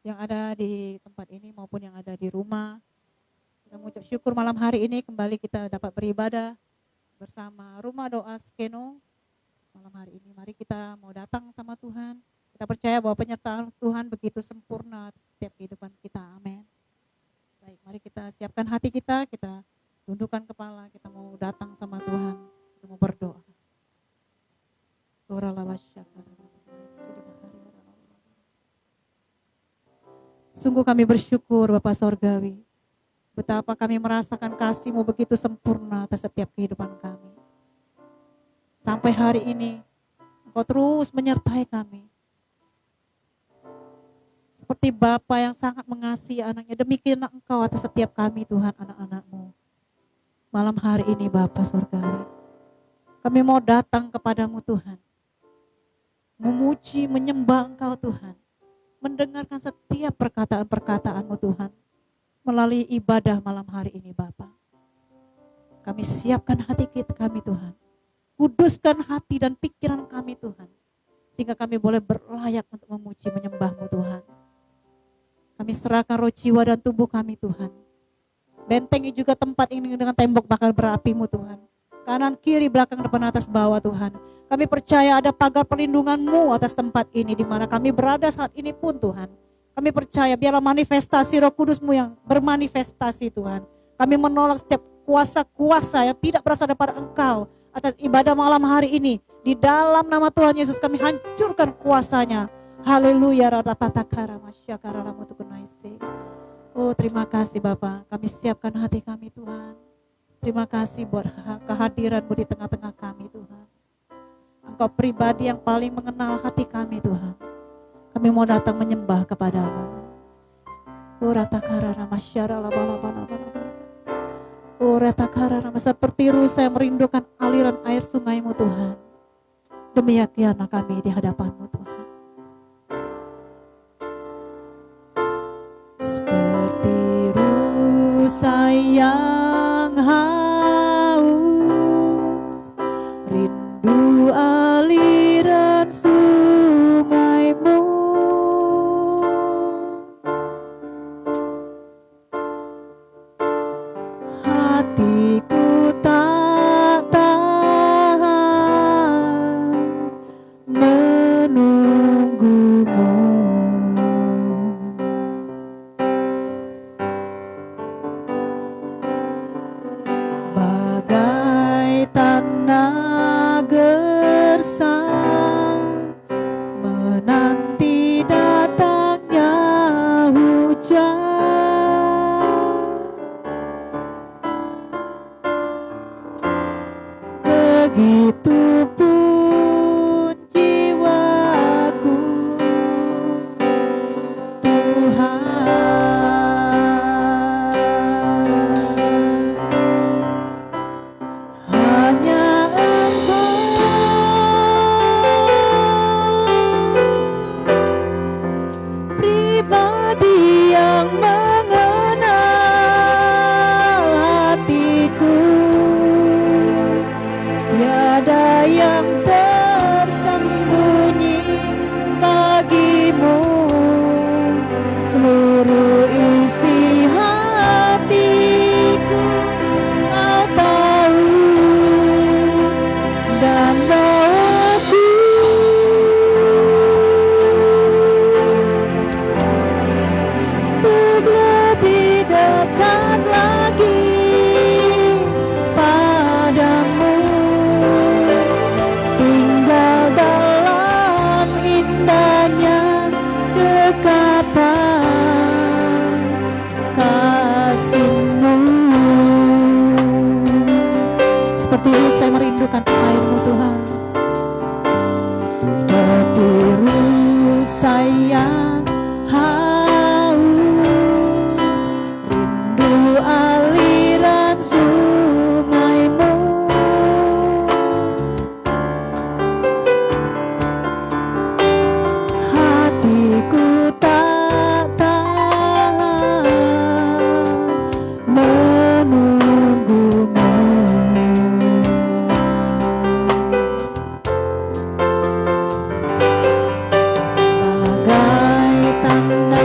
yang ada di tempat ini maupun yang ada di rumah. Kita mengucap syukur malam hari ini kembali kita dapat beribadah bersama Rumah Doa Skeno. Malam hari ini mari kita mau datang sama Tuhan. Kita percaya bahwa penyertaan Tuhan begitu sempurna setiap kehidupan kita. Amin. Baik, mari kita siapkan hati kita tundukkan kepala, kita mau datang sama Tuhan, kita mau berdoa. Sungguh kami bersyukur Bapa Sorgawi, betapa kami merasakan kasih-Mu begitu sempurna atas setiap kehidupan kami. Sampai hari ini, Engkau terus menyertai kami. Seperti Bapa yang sangat mengasihi anaknya, demikianlah Engkau atas setiap kami Tuhan, anak-anak-Mu. Malam hari ini Bapa Surgawi, kami mau datang kepadamu Tuhan, memuji, menyembah Engkau Tuhan, mendengarkan setiap perkataan-perkataan-Mu Tuhan, melalui ibadah malam hari ini Bapa. Kami siapkan hati kita kami Tuhan, kuduskan hati dan pikiran kami Tuhan, sehingga kami boleh berlayak untuk memuji, menyembah-Mu Tuhan. Kami serahkan roh jiwa dan tubuh kami Tuhan. Bentengi juga tempat ini dengan tembok bakal berapi-Mu Tuhan. Kanan, kiri, belakang, depan, atas, bawah Tuhan. Kami percaya ada pagar perlindungan-Mu atas tempat ini di mana kami berada saat ini pun Tuhan. Kami percaya biarlah manifestasi Roh Kudus-Mu yang bermanifestasi Tuhan. Kami menolak setiap kuasa-kuasa yang tidak berasal daripada Engkau atas ibadah malam hari ini. Di dalam nama Tuhan Yesus kami hancurkan kuasanya. Haleluya. Oh terima kasih Bapa, kami siapkan hati kami Tuhan. Terima kasih buat kehadiran-Mu di tengah-tengah kami Tuhan. Engkau pribadi yang paling mengenal hati kami Tuhan. Kami mau datang menyembah kepadamu. Oh ratakarana masyara laba-laba-laba-laba. Oh ratakarana seperti rusa yang merindukan aliran air sungai-Mu Tuhan. Demikianlah kami di hadapan-Mu Tuhan. Sayang haus, rindu aliran sungai-Mu. Hatiku tak tahan menunggu-Mu. Menanti datangnya hujan, begitu pun jiwaku Tuhan. Hanya pribadi yang mengenal hatiku, tiada yang tersembunyi bagimu. Seluruh isi hatiku Kau tahu, dan bawaku untuk lebih dekat lagi padamu, tinggal dalam indahnya dekapan kasih-Mu. Seperti saya merindukan air-Mu Tuhan, seperti saya haus, rindu aliran sungai-Mu. Hatiku tak tahan menunggu-Mu. Bagai tanda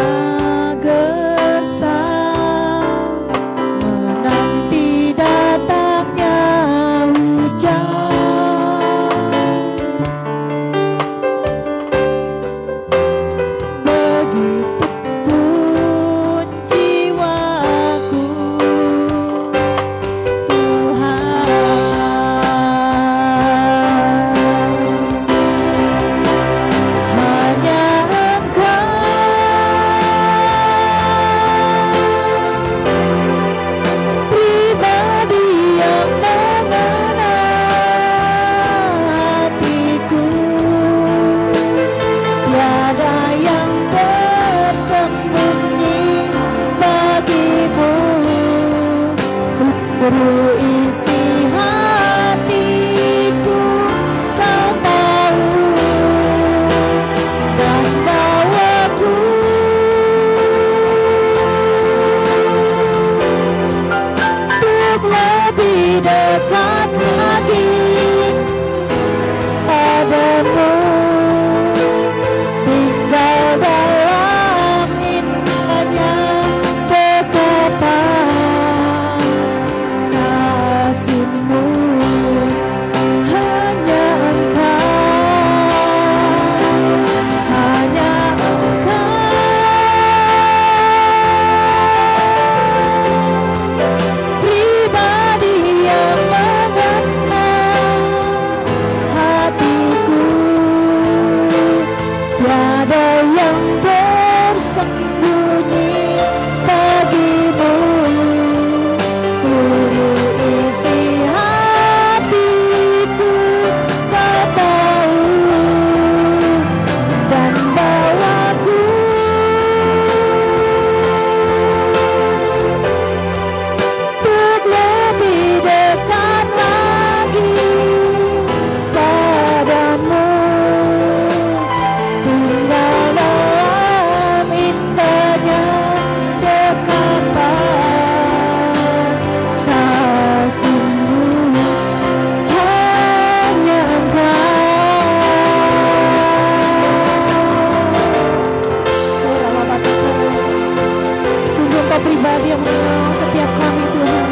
pribadi yang mengenal setiap kami Tuhan.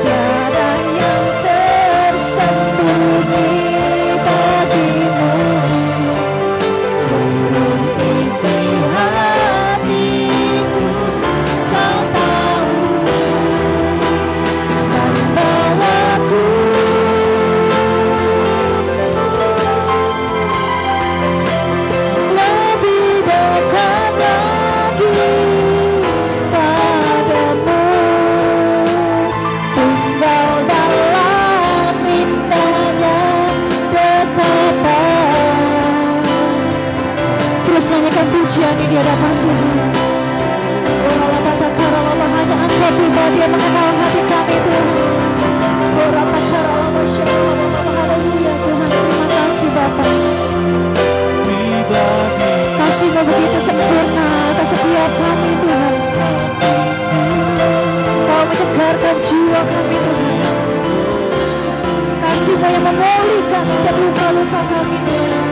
Tiada yang tersembunyi bagimu, seluruh isi hatiku kau tahu, dan bawaku lebih dekat lagi padamu, tinggal dalam indahnya dekatan. Terus nyanyikan pujian di hadapan Tuhan. Hanya Engkau pribadi yang mengenal hati kami Tuhan. Haleluya Tuhan, terima kasih Bapa. Kasih-Mu begitu sempurna atas setiap kami Tuhan. Kau menyegarkan jiwa kami Tuhan. Kasih-Mu yang memulihkan setiap luka-luka kami Tuhan.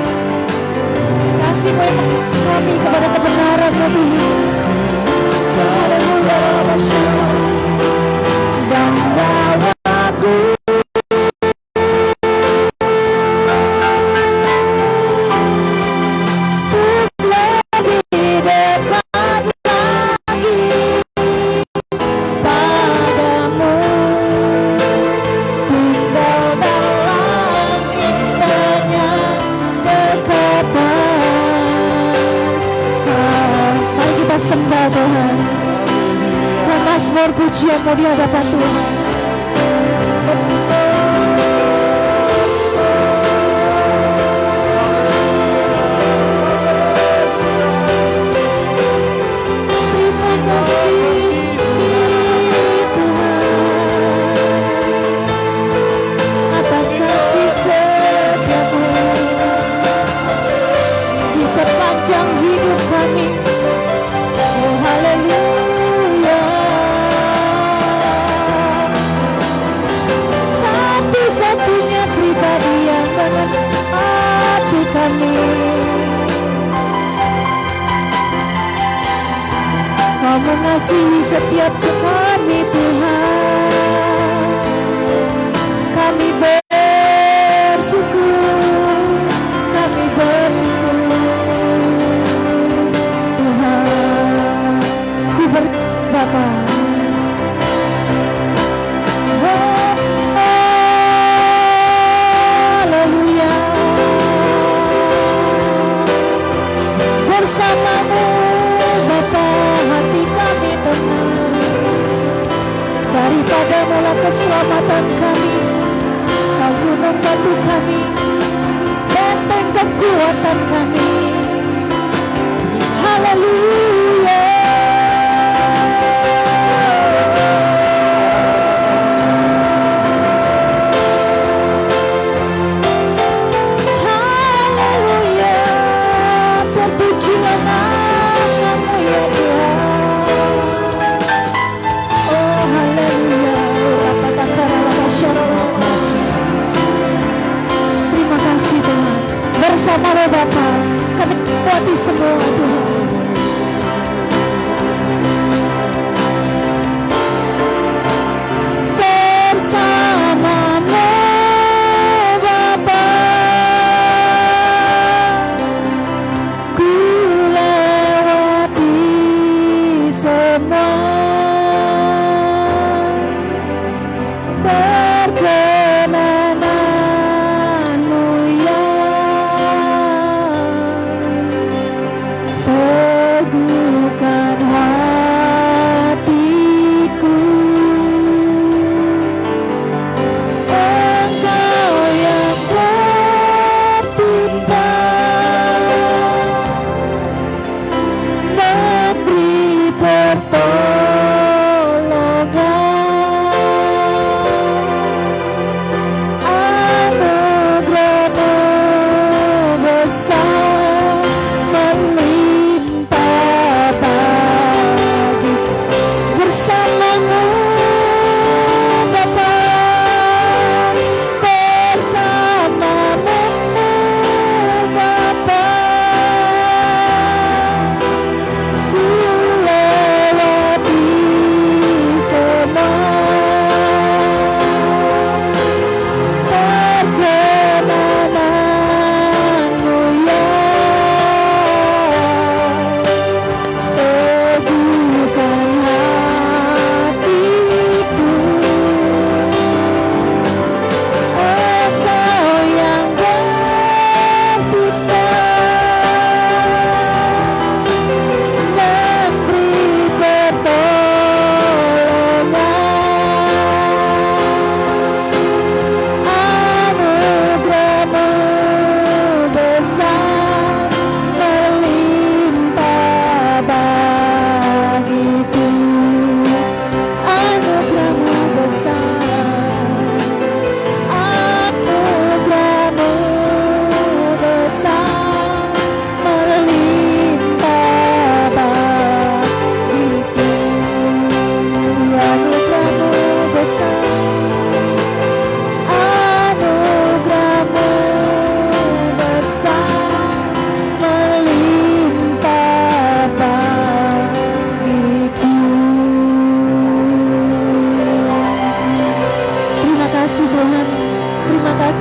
Kasih-Mu yang mengikat kami kepada kebenaran-Mu Tuhan. Haleluya. Dan bawaku pujian-Mu di hadapan Tuhan. Terima kasih Tuhan atas kasih setia-Mu di sepanjang hidup kami. Oh haleluya. Satu-satunya pribadi yang menghati kami. Kau mengasihi setiap kami Tuhan. Kami bersyukur, kami bersyukur Tuhan. Ku Bapa. Bersama-Mu Bapa, hati kami tenang. Daripada mula keselamatan kami, Kau gunung batu kami, benteng kekuatan kami. Haleluya. Terpujilah nama-Mu ya Tuhan. Oh haleluya. Terima kasih Tuhan. Bersama-Mu Bapa, kami kuati semua Tuhan. Bersama-Mu Bapa, ku lewati semua perkenanan-Mu ya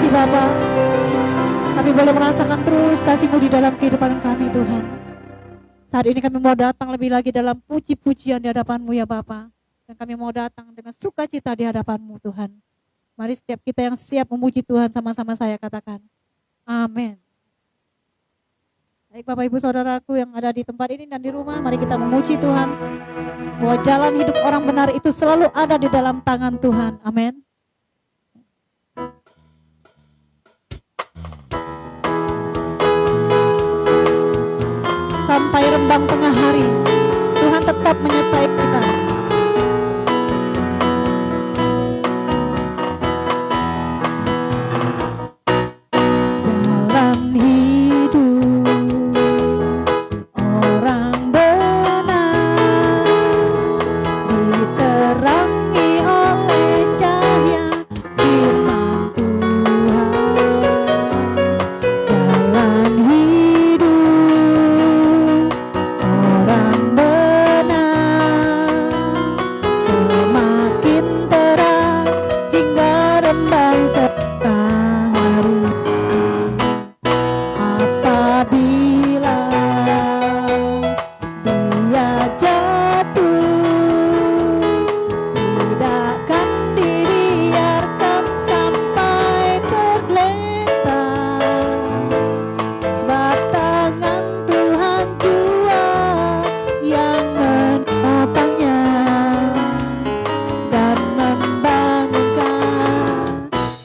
kasih Bapa. Kami boleh merasakan terus kasih-Mu di dalam kehidupan kami Tuhan. Saat ini kami mau datang lebih lagi dalam puji-pujian di hadapan-Mu ya Bapa. Dan kami mau datang dengan sukacita di hadapan-Mu Tuhan. Mari setiap kita yang siap memuji Tuhan sama-sama saya katakan. Amin. Baik Bapak Ibu Saudaraku yang ada di tempat ini dan di rumah, mari kita memuji Tuhan. Bahwa jalan hidup orang benar itu selalu ada di dalam tangan Tuhan. Amin. Sampai rembang tengah hari, Tuhan tetap menyertai kita. Dalam hidup orang benar diterangi oleh cahaya firman Tuhan. Jalan hidup orang benar semakin terang hingga rembang matahari. Apabila dia jatuh, tidak akan dibiarkan sampai tergeletak. Sebab tangan Tuhan jua yang menopangnya dan membangunkan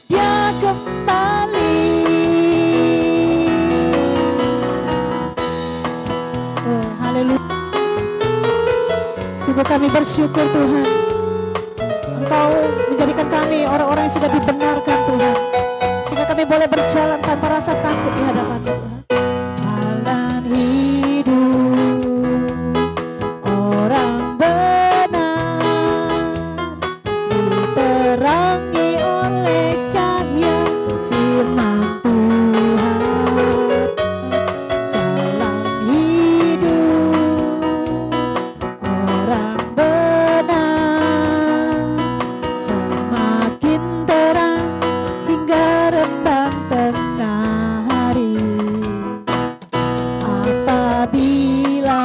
dia kembali. Oh, haleluya. Sungguh kami bersyukur Tuhan. Engkau menjadikan kami orang-orang yang sudah dibenarkan Tuhan. Sehingga kami boleh berjalan tanpa rasa takut di hadapan Tuhan. Jalan hidup orang benar diterangi oleh cahaya firman Tuhan. Jalan hidup orang benar semakin terang hingga rembang tengah hari. Apabila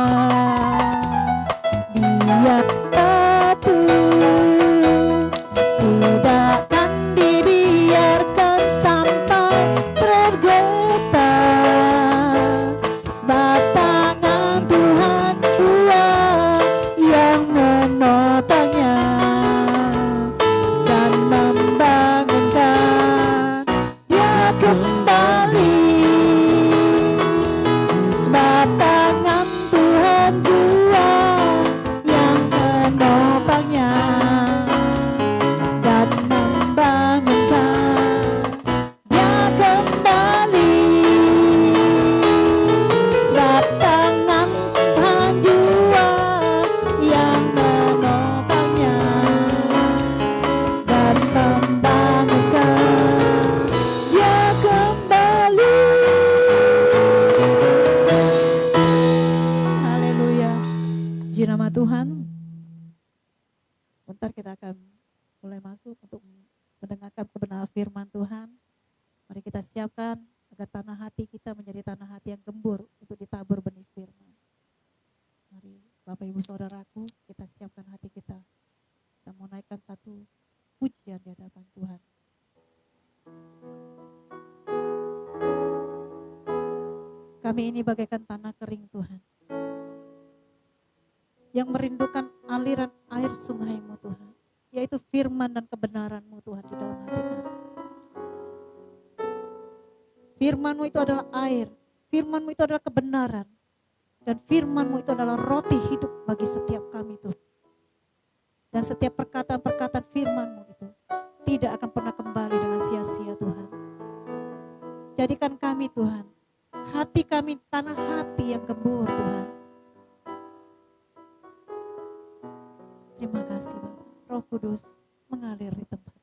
dia patuh, tidak akan dibiarkan sampai tergeletak. Sebab tangan Tuhan jua yang menopangnya dan membangunkan dia kembali. Sebab tangan Tuhan jua yang menopangnya dan membangunkan dia kembali. Sebab tangan Tuhan jua yang menopangnya dan membangunkan dia kembali. Haleluya. Puji nama Tuhan. Bentar kita akan mulai masuk untuk mendengarkan kebenaran firman Tuhan. Mari kita siapkan agar tanah hati kita menjadi tanah hati yang gembur untuk ditabur benih firman. Mari Bapak Ibu Saudaraku, kita siapkan hati kita. Kita mau naikkan satu pujian di hadapan Tuhan. Kami ini bagaikan tanah kering Tuhan, yang merindukan aliran air sungai-Mu Tuhan, yaitu firman dan kebenaran-Mu Tuhan di dalam hati kami. Firman-Mu itu adalah air, firman-Mu itu adalah kebenaran, dan firman-Mu itu adalah roti hidup bagi setiap kami Tuhan. Dan setiap perkataan-perkataan firman-Mu itu tidak akan pernah kembali dengan sia-sia Tuhan. Jadikan kami Tuhan, hati kami tanah hati yang gembur Tuhan. Terima kasih Bapak. Roh Kudus mengalir di tempat.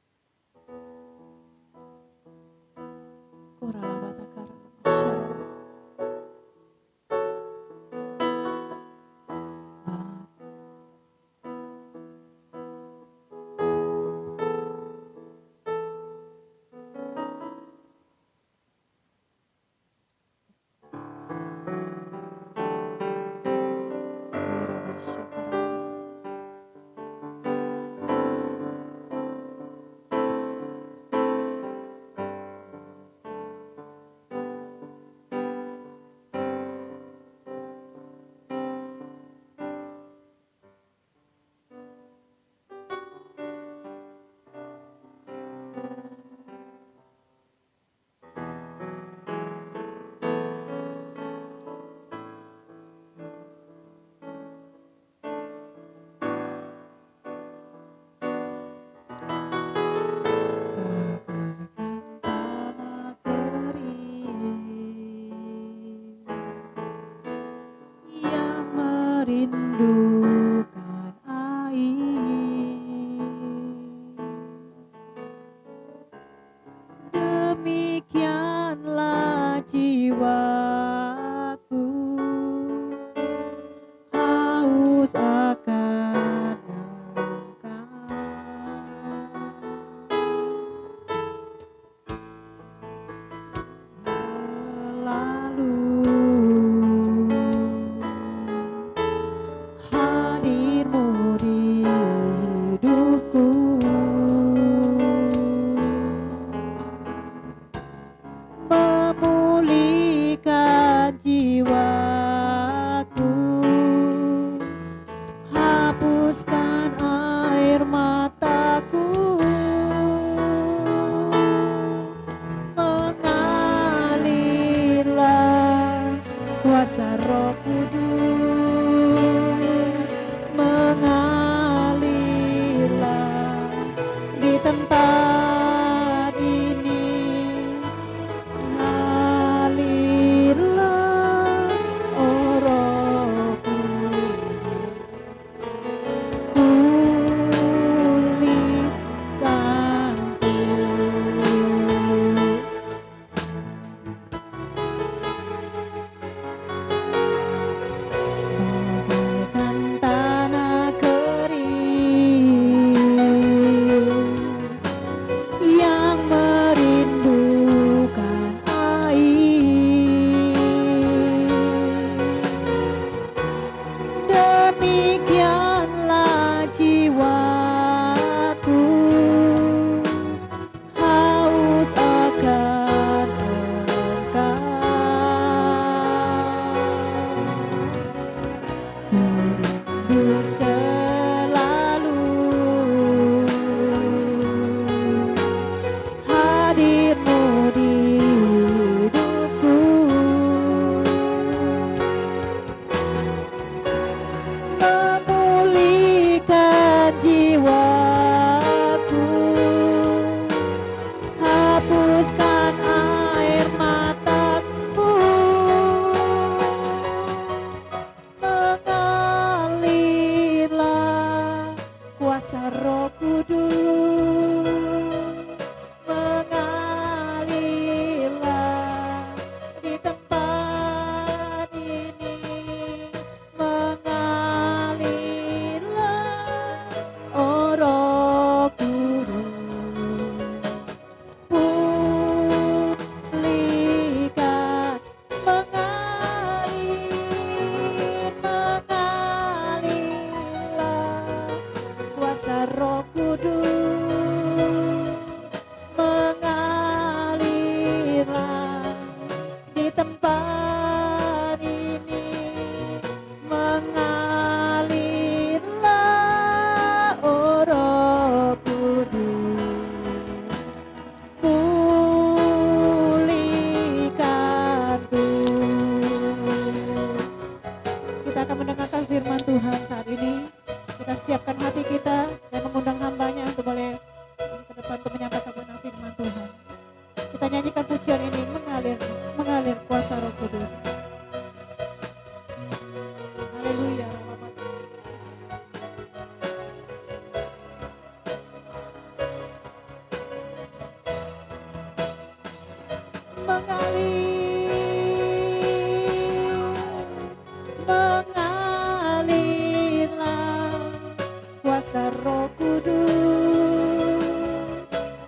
Roh Kudus mengalirlah di tempat ini, mengalirlah, oh Roh Kudus, pulihkanku. Bagaikan tanah kering yang merindukan air, demikianlah jiwaku haus akan Engkau. Rindu selalu hadirmu di hidupku, memulihkan jiwaku, hapuskan air mataku, mengalirlah kuasa Roh Kudus, mengalirlah di tempat ini, mengalirlah, oh Roh Kudus, pulihkan, mengalirlah kuasa Roh Kudus, mengalirlah di tempat ini, mengalirlah, oh Roh Kudus, pulihkanku. Kita akan mendengarkan firman Tuhan saat ini. Kita siapkan hati kita dan mengundang hambanya untuk boleh ke depan untuk menyampaikan kebenaran firman Tuhan. Kita nyanyikan pujian ini, mengalir, mengalir kuasa Roh Kudus. Haleluya. Mengalirlah kuasa Roh Kudus,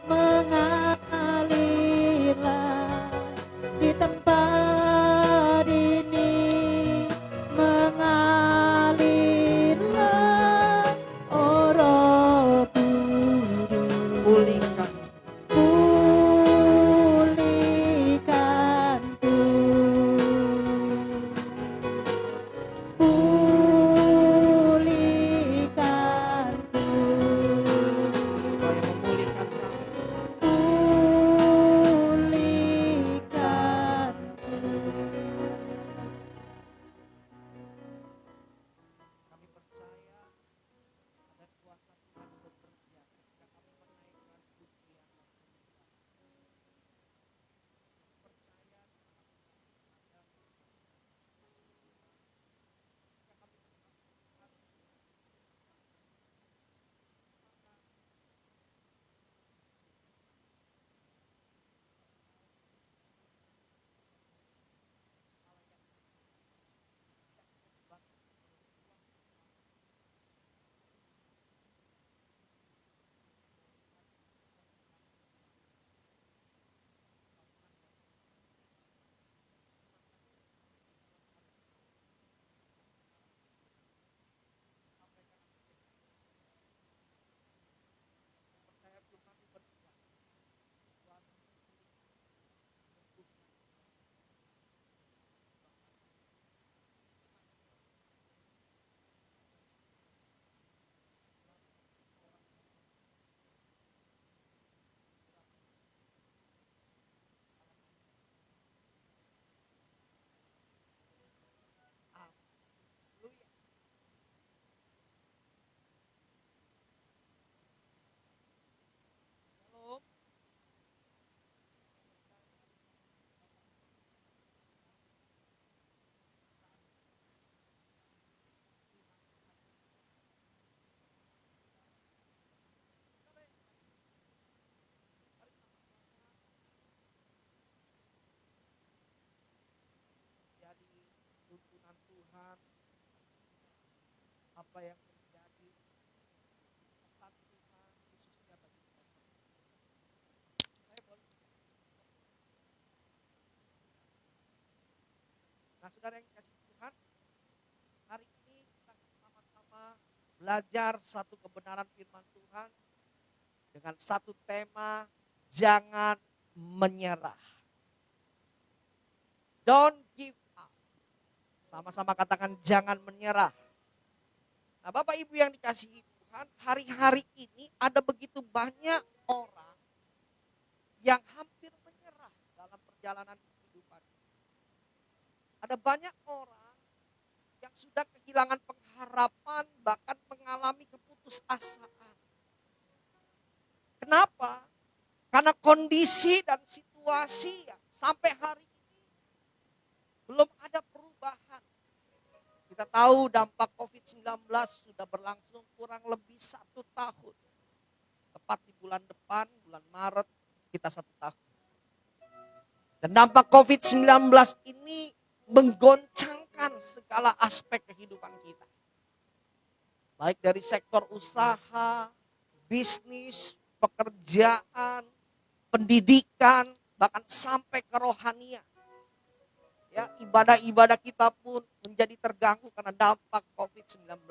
mengalirlah di tempat ini, mengalirlah, oh Roh Kudus, pulihkanku. apa yang menjadi pesan Tuhan khususnya bagi kita semua. Saya boleh. Nah, saudara yang dikasih Tuhan, hari ini kita akan sama-sama belajar satu kebenaran firman Tuhan dengan satu tema, jangan menyerah. Don't give up. Sama-sama katakan jangan menyerah. Nah, Bapak Ibu yang dikasihi Tuhan, hari-hari ini ada begitu banyak orang yang hampir menyerah dalam perjalanan kehidupan. Ada banyak orang yang sudah kehilangan pengharapan, bahkan mengalami keputusasaan. Kenapa? Karena kondisi dan situasi yang sampai hari ini belum ada perubahan. Kita tahu dampak COVID-19 sudah berlangsung kurang lebih 1 tahun. Tepat di bulan depan, bulan Maret, kita 1 tahun. Dan dampak COVID-19 ini menggoncangkan segala aspek kehidupan kita. Baik dari sektor usaha, bisnis, pekerjaan, pendidikan, bahkan sampai kerohanian. Ya, ibadah-ibadah kita pun menjadi terganggu karena dampak COVID-19.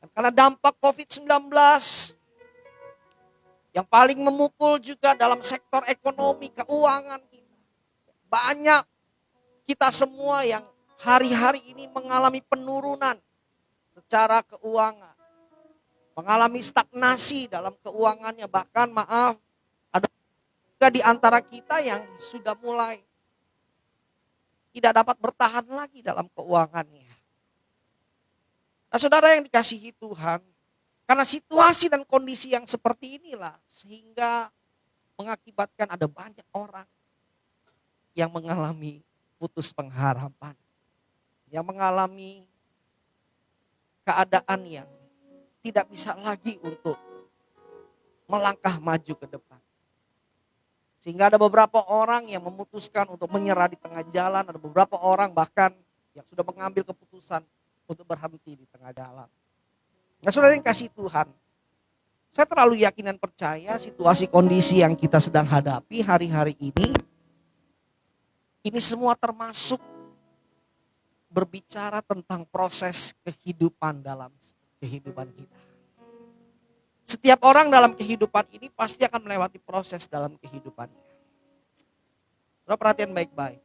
Dan karena dampak COVID-19 yang paling memukul juga dalam sektor ekonomi, keuangan kita. Banyak kita semua yang hari-hari ini mengalami penurunan secara keuangan. Mengalami stagnasi dalam keuangannya. Bahkan ada juga di antara kita yang sudah mulai tidak dapat bertahan lagi dalam keuangannya. Nah, saudara yang dikasihi Tuhan, karena situasi dan kondisi yang seperti inilah sehingga mengakibatkan ada banyak orang yang mengalami putus pengharapan, yang mengalami keadaan yang tidak bisa lagi untuk melangkah maju ke depan. Sehingga ada beberapa orang yang memutuskan untuk menyerah di tengah jalan. Ada beberapa orang bahkan yang sudah mengambil keputusan untuk berhenti di tengah jalan. Nah, saudara yang kasih Tuhan, saya terlalu yakin dan percaya situasi kondisi yang kita sedang hadapi hari-hari ini semua termasuk berbicara tentang proses kehidupan dalam kehidupan kita. Setiap orang dalam kehidupan ini pasti akan melewati proses dalam kehidupannya. Saudara perhatian baik-baik.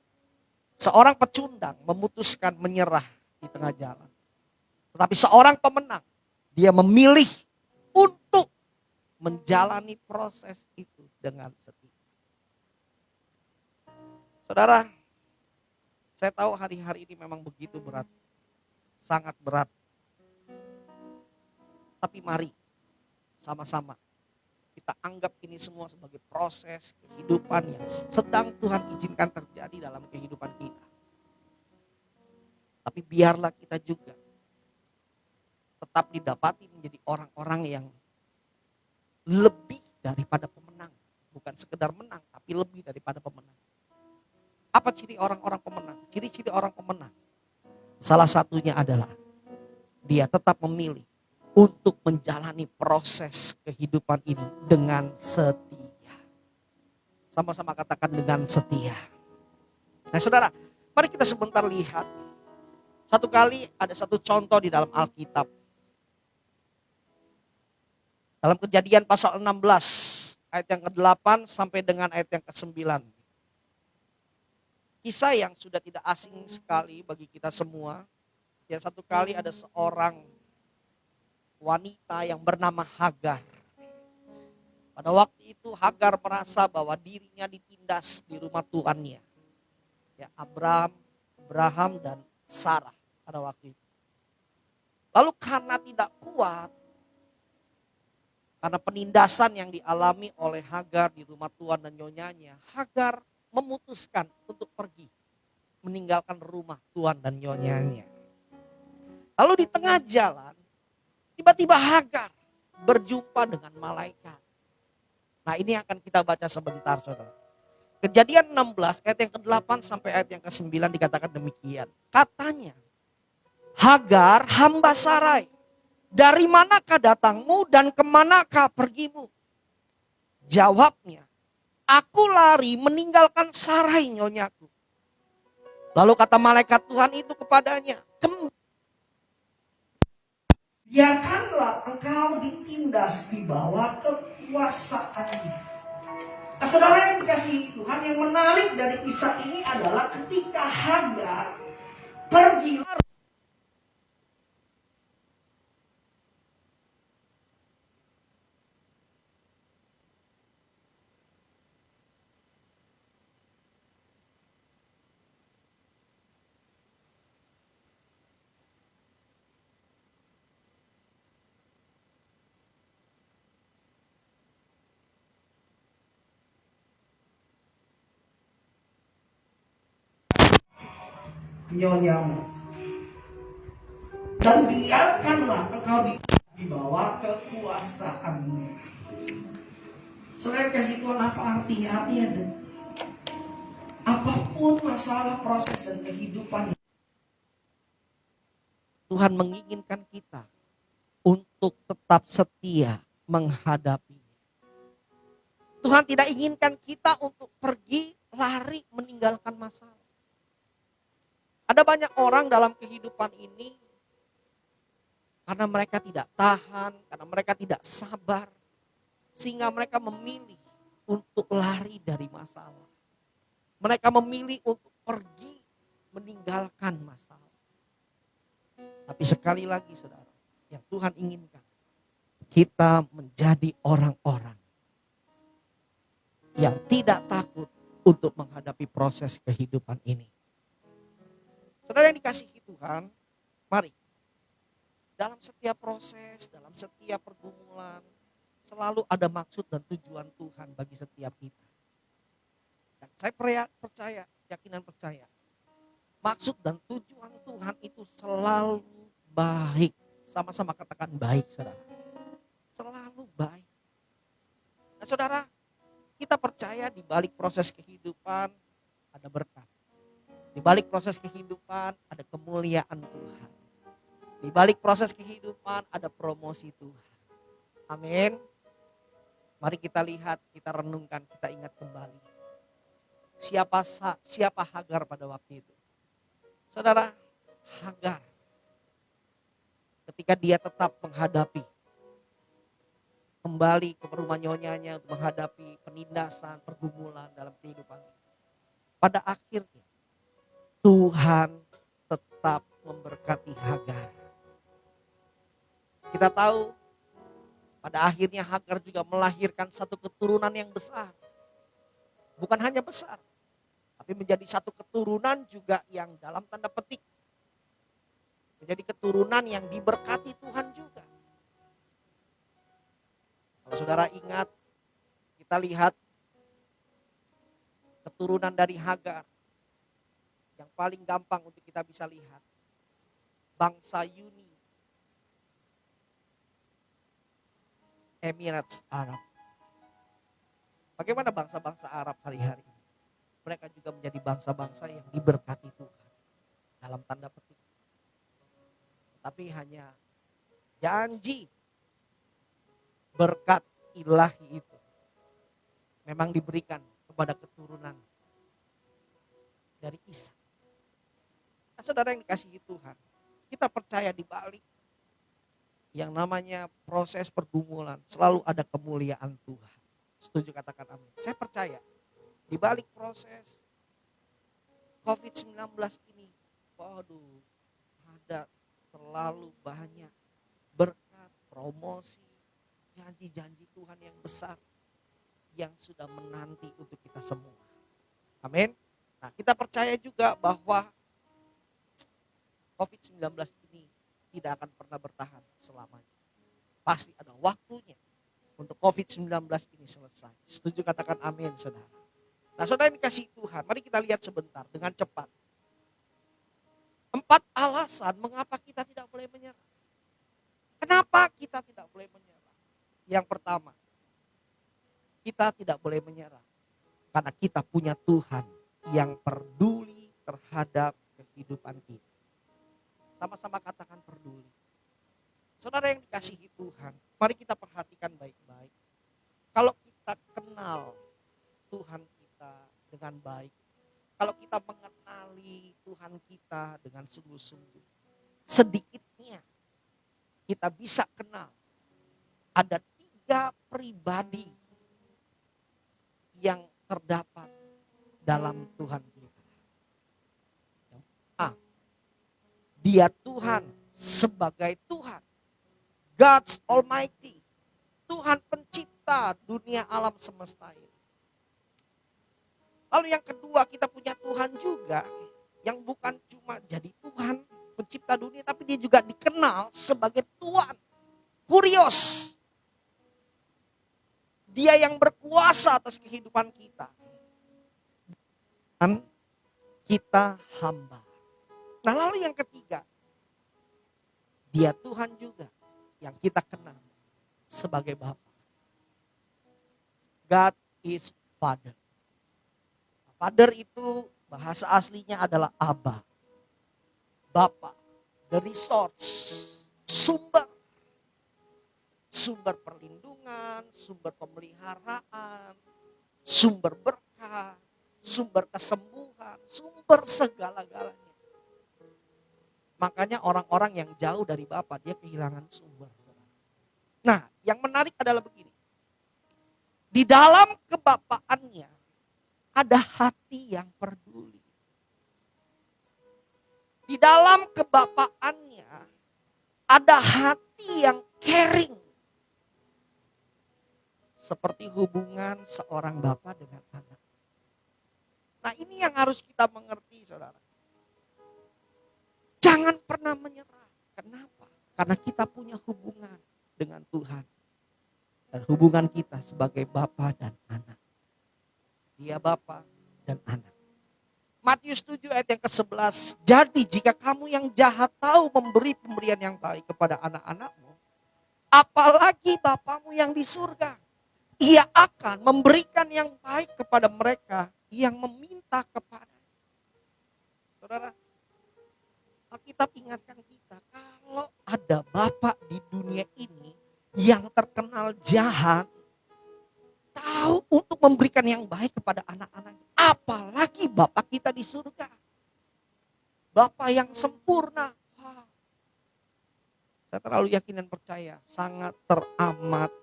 Seorang pecundang memutuskan menyerah di tengah jalan. Tetapi seorang pemenang, dia memilih untuk menjalani proses itu dengan setia. Saudara, saya tahu hari-hari ini memang begitu berat. Sangat berat. Tapi mari sama-sama kita anggap ini semua sebagai proses kehidupan yang sedang Tuhan izinkan terjadi dalam kehidupan kita. Tapi biarlah kita juga tetap didapati menjadi orang-orang yang lebih daripada pemenang. Bukan sekedar menang, tapi lebih daripada pemenang. Apa ciri orang-orang pemenang? Ciri-ciri orang pemenang. Salah satunya adalah dia tetap memilih untuk menjalani proses kehidupan ini dengan setia. Sama-sama katakan dengan setia. Nah, saudara, mari kita sebentar lihat. Satu kali ada satu contoh di dalam Alkitab. Dalam Kejadian pasal 16 ayat yang ke-8 sampai dengan ayat yang ke-9. Kisah yang sudah tidak asing sekali bagi kita semua. Yang satu kali ada seorang wanita yang bernama Hagar. Pada waktu itu Hagar merasa bahwa dirinya ditindas di rumah tuannya. Ya, Abraham dan Sarah pada waktu itu. Lalu karena tidak kuat, karena penindasan yang dialami oleh Hagar di rumah tuan dan nyonyanya, Hagar memutuskan untuk pergi meninggalkan rumah tuan dan nyonyanya. Lalu di tengah jalan, tiba-tiba Hagar berjumpa dengan malaikat. Nah, ini akan kita baca sebentar, saudara. Kejadian 16 ayat yang ke-8 sampai ayat yang ke-9 dikatakan demikian. Katanya, Hagar, hamba Sarai, dari manakah datangmu dan kemanakah pergimu? Jawabnya, aku lari meninggalkan Sarai nyonyaku. Lalu kata malaikat Tuhan itu kepadanya, biarkanlah engkau ditindas di bawah kekuasaannya. Nah, saudara yang dikasihi Tuhan, yang menarik dari kisah ini adalah ketika Hagar pergi. Nyonyamu, dan biarkanlah engkau di bawah kekuasaanmu. Saudara kasih Tuhan, apa artinya? Artinya apapun masalah, proses dan kehidupan, Tuhan menginginkan kita untuk tetap setia menghadapi. Tuhan tidak inginkan kita untuk pergi lari meninggalkan masalah. Ada banyak orang dalam kehidupan ini karena mereka tidak tahan, karena mereka tidak sabar, sehingga mereka memilih untuk lari dari masalah. Mereka memilih untuk pergi meninggalkan masalah. Tapi sekali lagi saudara, yang Tuhan inginkan, kita menjadi orang-orang yang tidak takut untuk menghadapi proses kehidupan ini. Saudara yang dikasihi Tuhan, mari. Dalam setiap proses, dalam setiap pergumulan, selalu ada maksud dan tujuan Tuhan bagi setiap kita. Dan saya percaya, yakinan percaya, maksud dan tujuan Tuhan itu selalu baik. Sama-sama katakan baik, saudara. Selalu baik. Nah saudara, kita percaya di balik proses kehidupan ada berkat. Di balik proses kehidupan ada kemuliaan Tuhan. Di balik proses kehidupan ada promosi Tuhan. Amin. Mari kita lihat, kita renungkan, kita ingat kembali. Siapa Hagar pada waktu itu? Saudara, Hagar ketika dia tetap menghadapi kembali ke rumah nyonyanya untuk menghadapi penindasan, pergumulan dalam kehidupannya. Pada akhirnya Tuhan tetap memberkati Hagar. Kita tahu pada akhirnya Hagar juga melahirkan satu keturunan yang besar. Bukan hanya besar, tapi menjadi satu keturunan juga yang dalam tanda petik. Menjadi keturunan yang diberkati Tuhan juga. Kalau saudara ingat, kita lihat keturunan dari Hagar. Yang paling gampang untuk kita bisa lihat. Bangsa Yuni. Emirates Arab. Bagaimana bangsa-bangsa Arab hari-hari ini? Mereka juga menjadi bangsa-bangsa yang diberkati Tuhan. Dalam tanda petik. Tapi hanya janji berkat ilahi itu memang diberikan kepada keturunan dari Ishak. Nah, saudara yang dikasihi Tuhan, kita percaya di balik yang namanya proses pergumulan selalu ada kemuliaan Tuhan. Setuju, katakan amin. Saya percaya di balik proses COVID-19 ini, waduh, ada terlalu banyak berkat, promosi, janji-janji Tuhan yang besar yang sudah menanti untuk kita semua. Amin. Nah, kita percaya juga bahwa COVID-19 ini tidak akan pernah bertahan selamanya. Pasti ada waktunya untuk COVID-19 ini selesai. Setuju, katakan amin, saudara. Nah, saudara yang dikasihi Tuhan, mari kita lihat sebentar dengan cepat. 4 alasan mengapa kita tidak boleh menyerah. Kenapa kita tidak boleh menyerah? Yang pertama, kita tidak boleh menyerah karena kita punya Tuhan yang peduli terhadap kehidupan kita. Sama-sama katakan peduli. Saudara yang dikasihi Tuhan, mari kita perhatikan baik-baik. Kalau kita kenal Tuhan kita dengan baik, kalau kita mengenali Tuhan kita dengan sungguh-sungguh, sedikitnya kita bisa kenal ada 3 pribadi yang terdapat dalam Tuhan kita. Yang A, Dia Tuhan sebagai Tuhan, God's Almighty, Tuhan pencipta dunia alam semesta ini. Lalu yang kedua, kita punya Tuhan juga yang bukan cuma jadi Tuhan pencipta dunia, tapi dia juga dikenal sebagai Tuhan Kurios. Dia yang berkuasa atas kehidupan kita. Dan kita hamba. Nah lalu yang ketiga, dia Tuhan juga yang kita kenal sebagai Bapa. God is Father. Father itu bahasa aslinya adalah Abba. Bapa, the resource, sumber. Sumber perlindungan, sumber pemeliharaan, sumber berkah, sumber kesembuhan, sumber segala-galanya. Makanya orang-orang yang jauh dari Bapa dia kehilangan sumber. Nah, yang menarik adalah begini. Di dalam kebapaannya ada hati yang peduli. Di dalam kebapaannya ada hati yang caring. Seperti hubungan seorang bapa dengan anak. Nah ini yang harus kita mengerti saudara. Jangan pernah menyerah. Kenapa? Karena kita punya hubungan dengan Tuhan. Dan hubungan kita sebagai bapa dan anak. Dia bapa dan anak. Matius 7 ayat yang ke-11. Jadi jika kamu yang jahat tahu memberi pemberian yang baik kepada anak-anakmu, apalagi Bapamu yang di surga. Ia akan memberikan yang baik kepada mereka yang meminta kepada. Saudara, Alkitab ingatkan kita, kalau ada Bapa di dunia ini yang terkenal jahat, tahu untuk memberikan yang baik kepada anak-anaknya. Apalagi Bapa kita di surga. Bapa yang sempurna. Saya terlalu yakin dan percaya, sangat teramat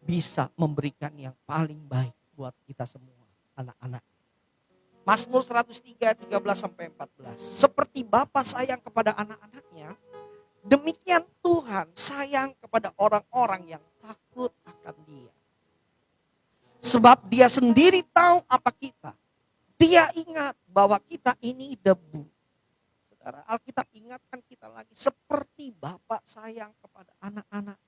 bisa memberikan yang paling baik buat kita semua, anak-anak. Mazmur 103, 13-14. Seperti Bapa sayang kepada anak-anaknya, demikian Tuhan sayang kepada orang-orang yang takut akan Dia. Sebab Dia sendiri tahu apa kita. Dia ingat bahwa kita ini debu. Saudara, Alkitab ingatkan kita lagi, seperti Bapa sayang kepada anak-anak,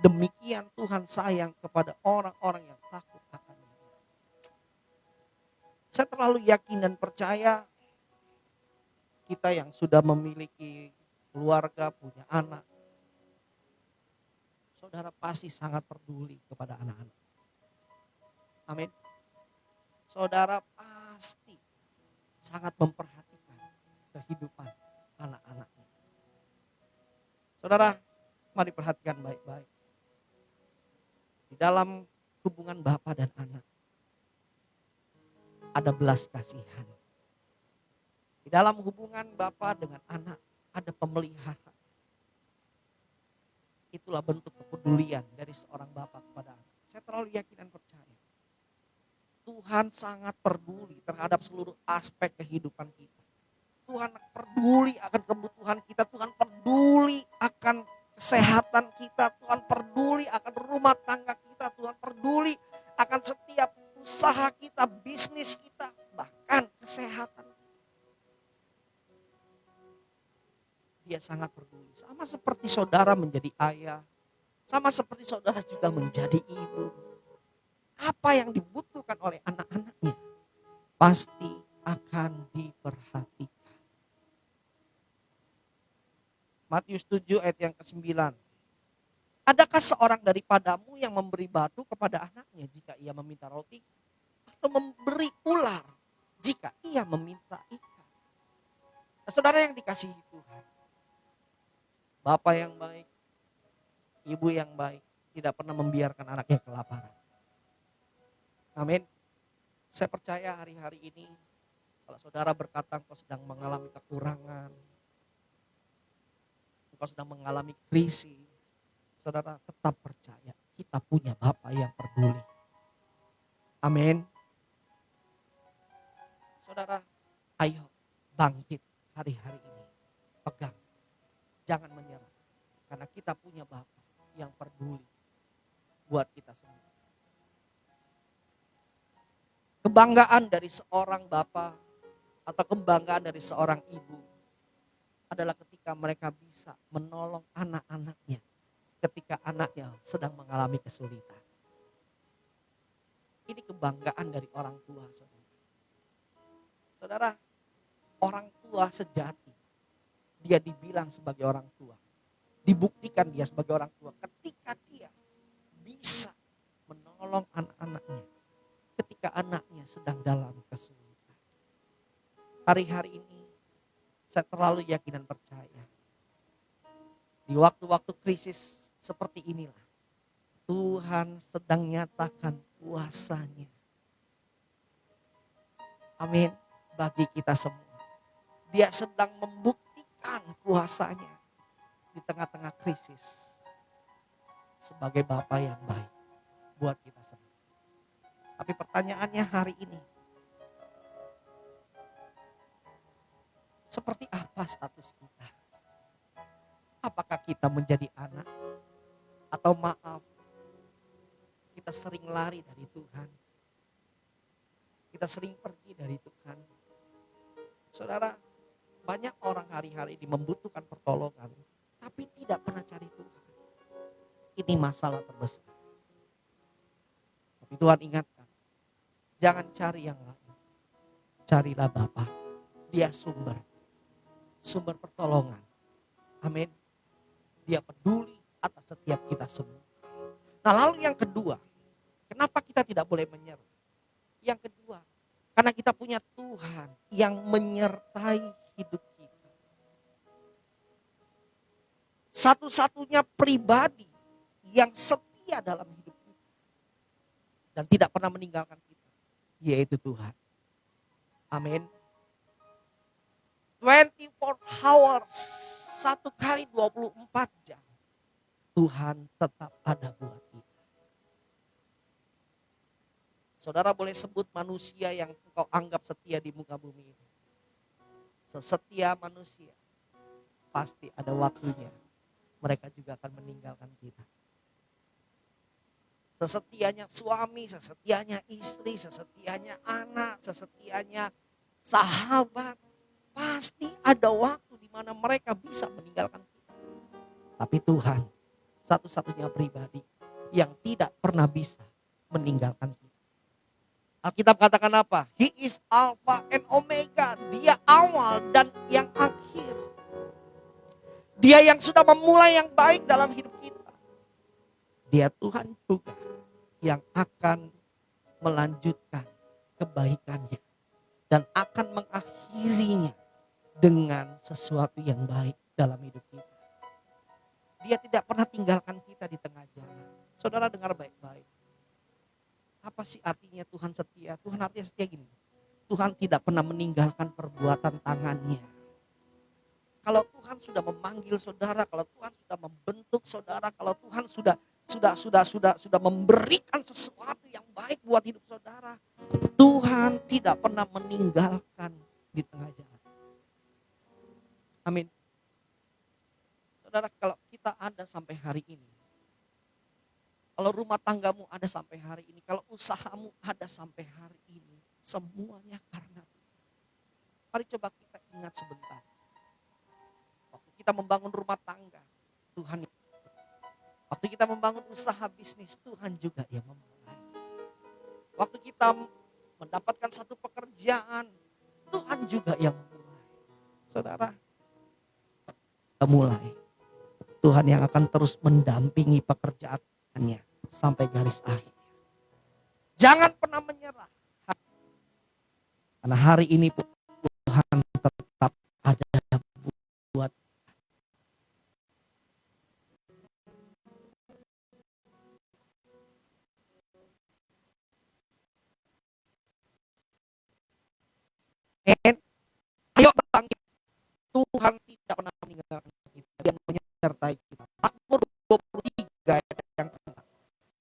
demikian Tuhan sayang kepada orang-orang yang takut akan Dia. Saya terlalu yakin dan percaya kita yang sudah memiliki keluarga, punya anak, saudara pasti sangat peduli kepada anak-anak. Amin. Saudara pasti sangat memperhatikan kehidupan anak-anaknya. Saudara, mari perhatikan baik-baik. Di dalam hubungan Bapa dan anak ada belas kasihan. Di dalam hubungan Bapa dengan anak ada pemeliharaan. Itulah bentuk kepedulian dari seorang Bapa kepada anak. Saya terlalu yakin dan percaya. Tuhan sangat peduli terhadap seluruh aspek kehidupan kita. Tuhan peduli akan kebutuhan kita. Tuhan peduli akan kesehatan kita. Tuhan peduli akan rumah tangga kita. Tuhan peduli akan setiap usaha kita, bisnis kita, bahkan kesehatan. Dia sangat peduli. Sama seperti saudara menjadi ayah. Sama seperti saudara juga menjadi ibu. Apa yang dibutuhkan oleh anak-anaknya pasti akan diperhatikan. Matius 7 ayat yang ke-9. Adakah seorang daripadamu yang memberi batu kepada anaknya jika ia meminta roti? Atau memberi ular jika ia meminta ikan. Nah, saudara yang dikasihi Tuhan, Bapak yang baik, ibu yang baik, tidak pernah membiarkan anaknya kelaparan. Amin. Saya percaya hari-hari ini, kalau saudara berkata engkau sedang mengalami kekurangan, engkau sedang mengalami krisis, saudara tetap percaya kita punya Bapa yang peduli. Amin. Saudara, ayo bangkit hari-hari ini. Pegang, jangan menyerah. Karena kita punya Bapa yang peduli buat kita semua. Kebanggaan dari seorang Bapa atau kebanggaan dari seorang ibu adalah ketika mereka bisa menolong anak-anaknya ketika anaknya sedang mengalami kesulitan. Ini kebanggaan dari orang tua, saudara. Saudara, orang tua sejati, dia dibilang sebagai orang tua. Dibuktikan dia sebagai orang tua ketika dia bisa menolong anak-anaknya ketika anaknya sedang dalam kesulitan. Hari-hari ini saya terlalu yakin dan percaya. Di waktu-waktu krisis seperti inilah Tuhan sedang nyatakan kuasa-Nya. Amin. Bagi kita semua. Dia sedang membuktikan kuasa-Nya di tengah-tengah krisis. Sebagai Bapa yang baik buat kita semua. Tapi pertanyaannya hari ini, seperti apa status kita? Apakah kita menjadi anak? Atau maaf, kita sering lari dari Tuhan. Kita sering pergi dari Tuhan. Saudara, banyak orang hari-hari ini membutuhkan pertolongan, tapi tidak pernah cari Tuhan. Ini masalah terbesar. Tapi Tuhan ingatkan, jangan cari yang lain. Carilah Bapa. Dia sumber pertolongan. Amin. Dia peduli atas setiap kita semua. Nah, lalu yang kedua, kenapa kita tidak boleh menyerah? Yang kedua, karena kita punya Tuhan yang menyertai hidup kita. Satu-satunya pribadi yang setia dalam hidup kita dan tidak pernah meninggalkan kita, yaitu Tuhan. Amin. 24 hours, 1x24 jam. Tuhan tetap ada buat kita. Saudara boleh sebut manusia yang engkau anggap setia di muka bumi ini. Sesetia manusia, pasti ada waktunya mereka juga akan meninggalkan kita. Sesetianya suami, sesetianya istri, sesetianya anak, sesetianya sahabat. Pasti ada waktu di mana mereka bisa meninggalkan kita. Tapi Tuhan satu-satunya pribadi yang tidak pernah bisa meninggalkan kita. Alkitab katakan apa? He is Alpha and Omega. Dia awal dan yang akhir. Dia yang sudah memulai yang baik dalam hidup kita. Dia Tuhan juga yang akan melanjutkan kebaikannya. Dan akan mengakhirinya dengan sesuatu yang baik dalam hidup kita. Dia tidak pernah tinggalkan kita di tengah jalan. Saudara dengar baik-baik. Apa sih artinya Tuhan setia? Tuhan artinya setia gini. Tuhan tidak pernah meninggalkan perbuatan tangannya. Kalau Tuhan sudah memanggil saudara, kalau Tuhan sudah membentuk saudara, kalau Tuhan sudah memberikan sesuatu yang baik buat hidup saudara, Tuhan tidak pernah meninggalkan di tengah jalan. Amin. Saudara, kalau kita ada sampai hari ini, kalau rumah tanggamu ada sampai hari ini, kalau usahamu ada sampai hari ini, semuanya karena Tuhan. Mari coba kita ingat sebentar. Waktu kita membangun rumah tangga, Tuhan. Waktu kita membangun usaha bisnis, Tuhan juga yang memulai. Waktu kita mendapatkan satu pekerjaan, Tuhan juga yang memulai. Saudara, kita mulai. Tuhan yang akan terus mendampingi pekerjaannya sampai garis akhir. Jangan pernah menyerah. Karena hari ini Tuhan tetap ada buat men. Ayo bangkit. Tuhan tidak pernah meninggalkan kita. Dia menyertai kita. Mazmur 23 ayat yang ke-6.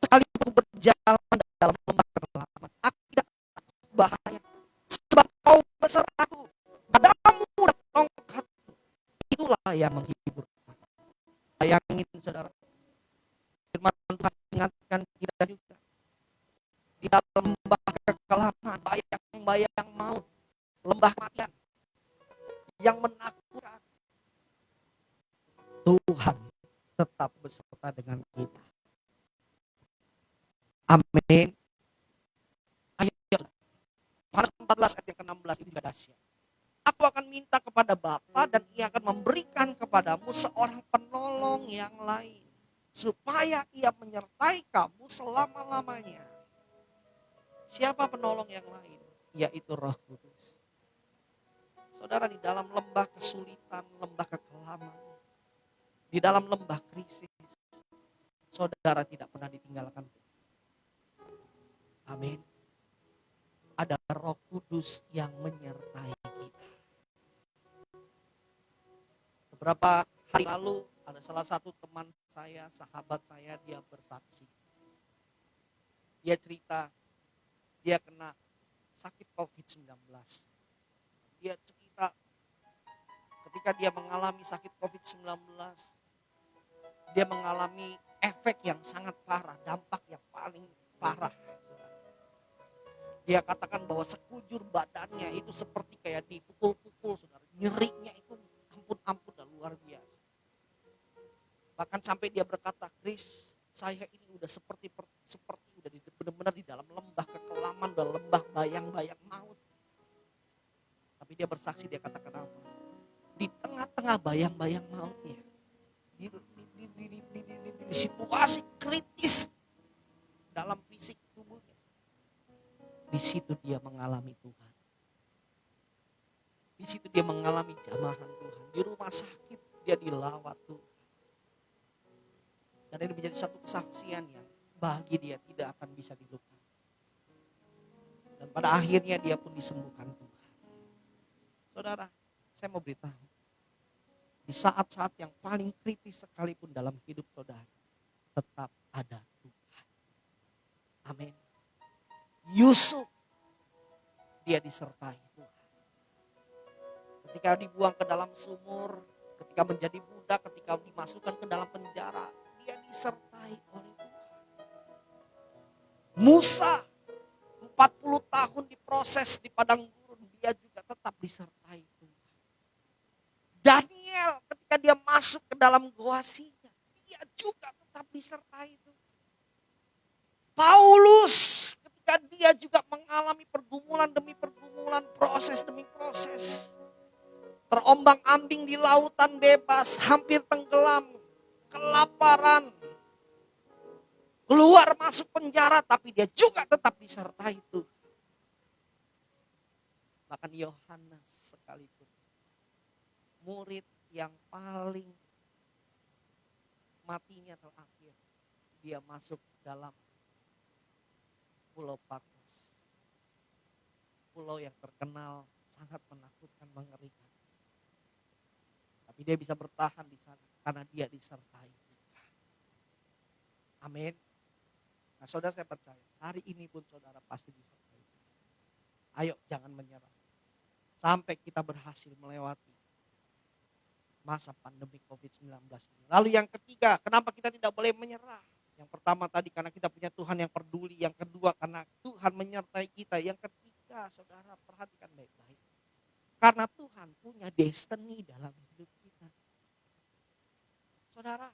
Sekalipun berjalan dalam lembah kegelapan, aku tidak takut bahaya. Sebab kau besertaku. Padamu dan tongkatmu, itulah yang menghibur. Bayangin saudara, firman Tuhan ingatkan kita juga. Di dalam lembah kegelapan, bayang-bayang maut, lembah kematian yang menakutkan, Tuhan tetap beserta dengan kita. Amin. Ayat Yohanes 14 ayat yang ke-16 ini juga dahsyat. Aku akan minta kepada Bapa dan Ia akan memberikan kepadamu seorang penolong yang lain, supaya Ia menyertai kamu selama-lamanya. Siapa penolong yang lain? Yaitu Roh Kudus. Saudara, di dalam lembah kesulitan, lembah kekelaman, di dalam lembah krisis, saudara tidak pernah ditinggalkan. Amin. Ada Roh Kudus yang menyertai kita. Beberapa hari lalu ada salah satu teman saya, sahabat saya, dia bersaksi. Dia cerita, dia kena sakit COVID-19. Dia cerita ketika dia mengalami sakit COVID-19, dia mengalami efek yang sangat parah, dampak yang paling parah. Dia katakan bahwa sekujur badannya itu seperti kayak dipukul-pukul, saudara. Nyerinya itu ampun-ampun dan luar biasa. Bahkan sampai dia berkata, Chris, saya ini udah seperti udah benar-benar di dalam lembah kekelaman dan lembah bayang-bayang maut. Tapi dia bersaksi, dia katakan apa? Di tengah-tengah bayang-bayang mautnya, di situasi kritis dalam fisik tubuhnya, di situ dia mengalami Tuhan. Di situ dia mengalami jamahan Tuhan. Di rumah sakit dia dilawat Tuhan. Dan ini menjadi satu kesaksian yang bagi dia tidak akan bisa dilupakan. Dan pada akhirnya dia pun disembuhkan Tuhan. Saudara, saya mau beritahu. Di saat-saat yang paling kritis sekalipun dalam hidup saudara, tetap ada Tuhan. Amin. Yusuf, dia disertai Tuhan. Ketika dibuang ke dalam sumur, ketika menjadi budak, ketika dimasukkan ke dalam penjara, dia disertai oleh Tuhan. Musa, 40 tahun diproses di padang gurun, dia juga tetap disertai Tuhan. Daniel, ketika dia masuk ke dalam goa singa, dia juga tetap disertai Tuhan. Paulus, ketika dia juga mengalami pergumulan demi pergumulan, proses demi proses, terombang-ambing di lautan bebas, hampir tenggelam, kelaparan, keluar masuk penjara, tapi dia juga tetap disertai Tuhan. Bahkan Yohanes sekalipun, murid yang paling matinya terakhir, dia masuk dalam Pulau Patmos. Pulau yang terkenal sangat menakutkan, mengerikan. Tapi dia bisa bertahan di sana karena dia disertai Tuhan. Amin. Nah, saudara, saya percaya hari ini pun saudara pasti disertai Tuhan. Ayo jangan menyerah. Sampai kita berhasil melewati masa pandemi COVID-19 ini. Lalu yang ketiga, kenapa kita tidak boleh menyerah? Yang pertama tadi karena kita punya Tuhan yang peduli. Yang kedua karena Tuhan menyertai kita. Yang ketiga, saudara perhatikan baik-baik. Karena Tuhan punya destiny dalam hidup kita. Saudara,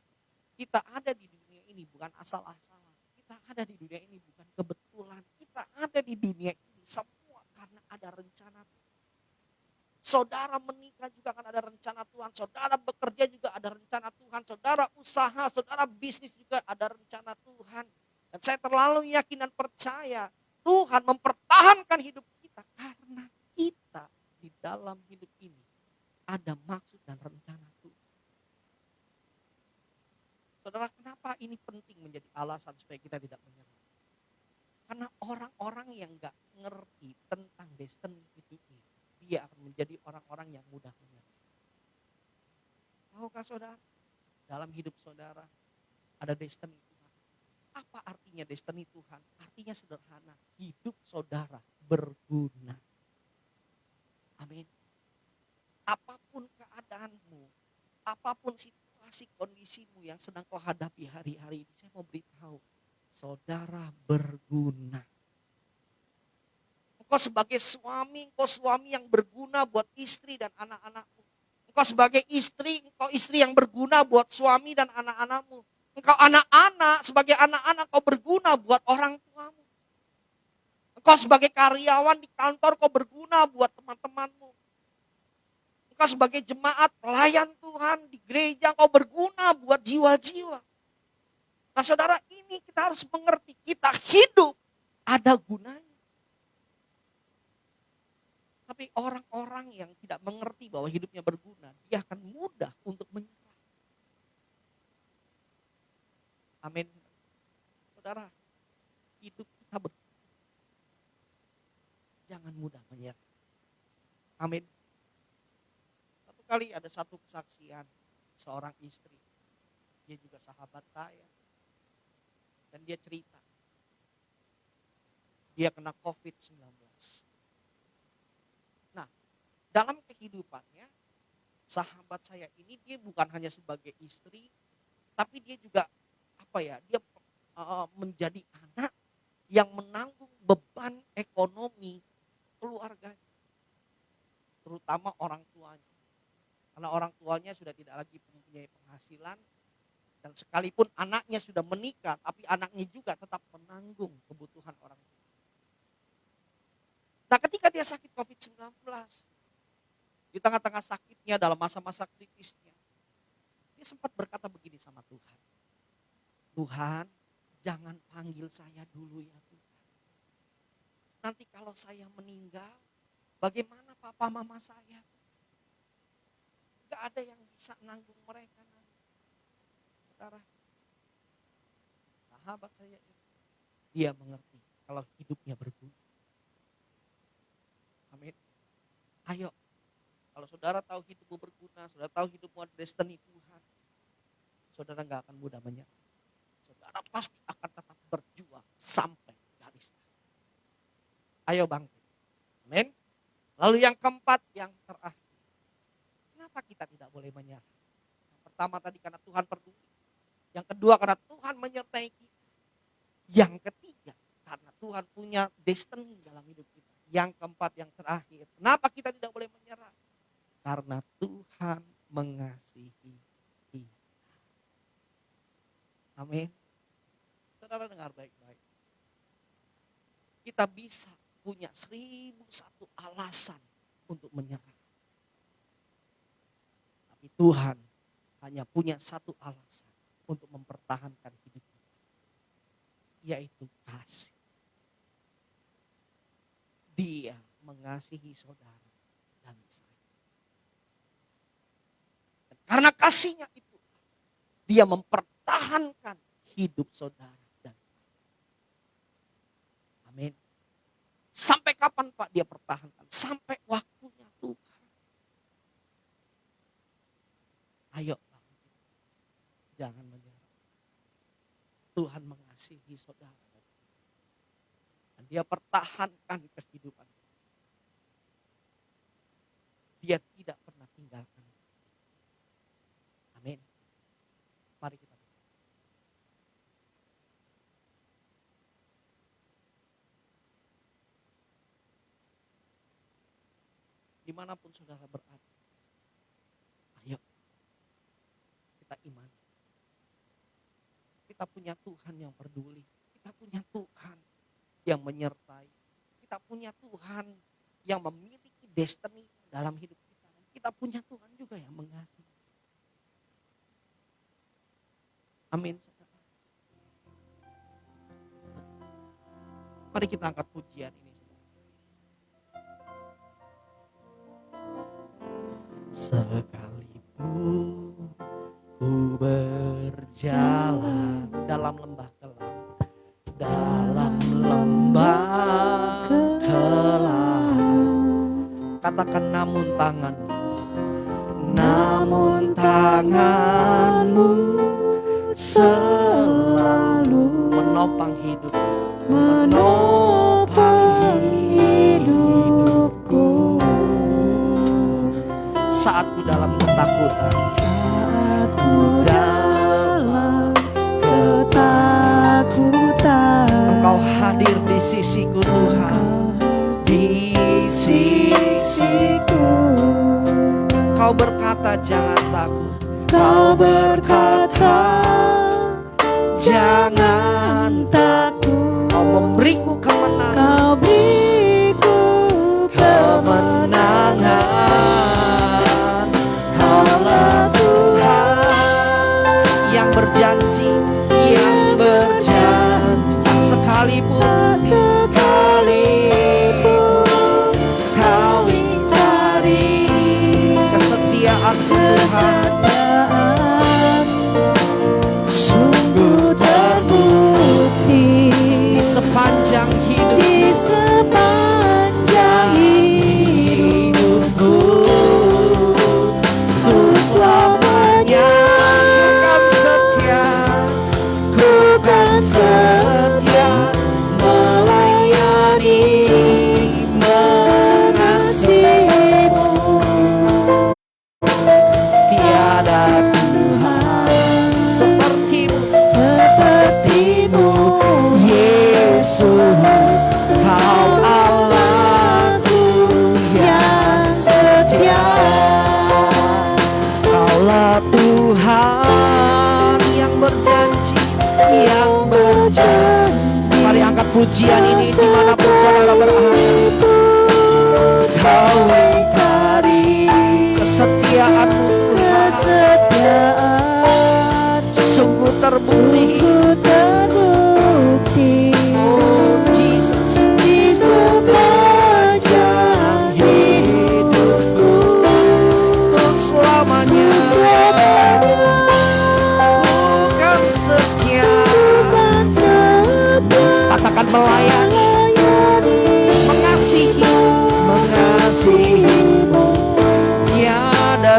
kita ada di dunia ini bukan asal-asalan. Kita ada di dunia ini bukan kebetulan. Kita ada di dunia ini semua karena ada rencana Tuhan. Saudara menikah juga akan ada rencana Tuhan. Saudara bekerja juga ada rencana Tuhan. Saudara usaha, saudara bisnis juga ada rencana Tuhan. Dan saya terlalu yakin dan percaya Tuhan mempertahankan hidup kita karena dalam hidup ini ada maksud dan rencana Tuhan. Saudara, kenapa ini penting menjadi alasan supaya kita tidak menyerah? Karena orang-orang yang gak ngerti tentang destiny hidupnya, dia akan menjadi orang-orang yang mudah menyerah. Tahukah saudara, dalam hidup saudara ada destiny Tuhan. Apa artinya destiny Tuhan? Artinya sederhana, hidup saudara berguna. Amin. Apapun keadaanmu, apapun situasi kondisimu yang sedang kau hadapi hari-hari ini, saya mau beritahu, saudara berguna. Engkau sebagai suami, engkau suami yang berguna buat istri dan anak-anakmu. Engkau sebagai istri, engkau istri yang berguna buat suami dan anak-anakmu. Engkau anak-anak, sebagai anak-anak kau berguna buat orang tuamu. Engkau sebagai karyawan di kantor kau berguna buat teman-temanmu. Engkau sebagai jemaat pelayan Tuhan di gereja kau berguna buat jiwa-jiwa. Nah saudara, ini kita harus mengerti, kita hidup ada gunanya. Tapi orang-orang yang tidak mengerti bahwa hidupnya berguna, dia akan mudah untuk menyerah. Amin. Saudara, hidup kita berguna. Jangan mudah menyerah. Amin. Satu kali ada satu kesaksian seorang istri. Dia juga sahabat saya. Dan dia cerita. Dia kena COVID-19. Nah, dalam kehidupannya, sahabat saya ini dia bukan hanya sebagai istri, tapi dia juga dia menjadi anak yang menanggung beban ekonomi keluarganya. Terutama orang tuanya. Karena orang tuanya sudah tidak lagi mempunyai penghasilan. Dan sekalipun anaknya sudah menikah, tapi anaknya juga tetap menanggung kebutuhan orang tua. Nah ketika dia sakit COVID-19, di tengah-tengah sakitnya dalam masa-masa kritisnya, dia sempat berkata begini sama Tuhan. Tuhan, jangan panggil saya dulu ya Tuhan. Nanti kalau saya meninggal, bagaimana papa mama saya? Gak ada yang bisa nanggung mereka nanti. Saudara, sahabat saya ini, dia mengerti kalau hidupnya berguna. Amin. Ayo, kalau saudara tahu hidupmu berguna, saudara tahu hidupmu ada destiny Tuhan, saudara gak akan mudah menyerah. Saudara pasti akan tetap berjuang sampai garis akhir. Ayo bangkit. Amin. Lalu yang keempat, yang terakhir. Kenapa kita tidak boleh menyerah? Yang pertama tadi karena Tuhan peduli. Yang kedua karena Tuhan menyertai kita. Yang ketiga karena Tuhan punya destiny dalam hidup kita. Yang keempat, yang terakhir. Kenapa kita tidak boleh menyerah? Karena Tuhan mengasihi kita. Amin. Saudara dengar baik-baik. Kita bisa punya 1001 alasan untuk menyerah. Tapi Tuhan hanya punya satu alasan untuk mempertahankan hidup kita. Yaitu kasih. Dia mengasihi saudara dan saya. Dan karena kasihnya itu, dia mempertahankan hidup saudara dan saya. Amin. Sampai kapan Pak dia pertahankan? Sampai waktunya Tuhan. Ayo, jangan menyerah. Tuhan mengasihi saudara. Dan dia pertahankan kehidupan. Dia tidak pernah tinggalkan. Amin. Mari kita. Dimanapun saudara berada. Ayo. Kita imani. Kita punya Tuhan yang peduli. Kita punya Tuhan yang menyertai. Kita punya Tuhan yang memiliki destiny dalam hidup kita. Kita punya Tuhan juga yang mengasihi. Amin. Mari kita angkat pujian ini. Sekalipun ku berjalan dalam lembah kelam, dalam lembah kelam. Katakan namun tanganmu selalu menopang hidupku. Saat ku dalam ketakutan, Engkau hadir di sisiku Tuhan, di sisiku. Kau berkata jangan takut, Kau berkata jangan takut. Kau memberiku kemenangan, Kaulah Tuhan yang berjanji, sekalipun Kau ingkari kesetiaan Tuhan, sungguh terbukti di sepanjang hidupku, untuk selamanya ku kan setia melayani, mengasihimu. Tiada Tuhan sepertimu, Yesus. Kau Allahku yang setia. Kaulah Tuhan yang berjanji. Mari angkat pujian ini dimanapun saudara berada. Kau ingkari kesetiaan-Mu Tuhan, sungguh terbukti. Oh Jesus, di sepanjang hidupku, untuk selamanya ku kan setia. Katakan melayani, mengasihimu. Tiada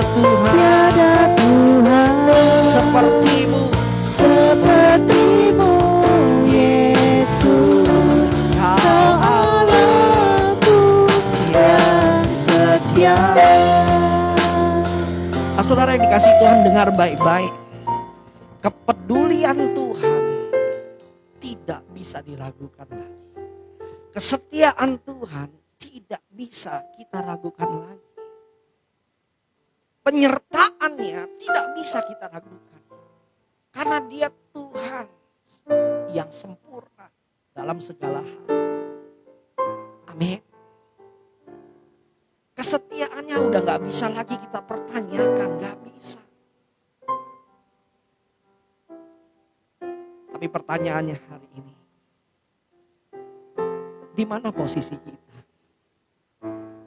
Tuhan sepertimu, Yesus. Kau Allahku yang setia. Saudara yang dikasihi Tuhan, dengar baik-baik. Kepedulian Tuhan tidak bisa diragukan lagi. Kesetiaan Tuhan tidak bisa kita ragukan lagi. Penyertaannya tidak bisa kita ragukan. Karena Dia Tuhan yang sempurna dalam segala hal. Amin. Kesetiaannya udah gak bisa lagi kita pertanyakan, gak bisa. Tapi pertanyaannya hari ini, di mana posisi kita?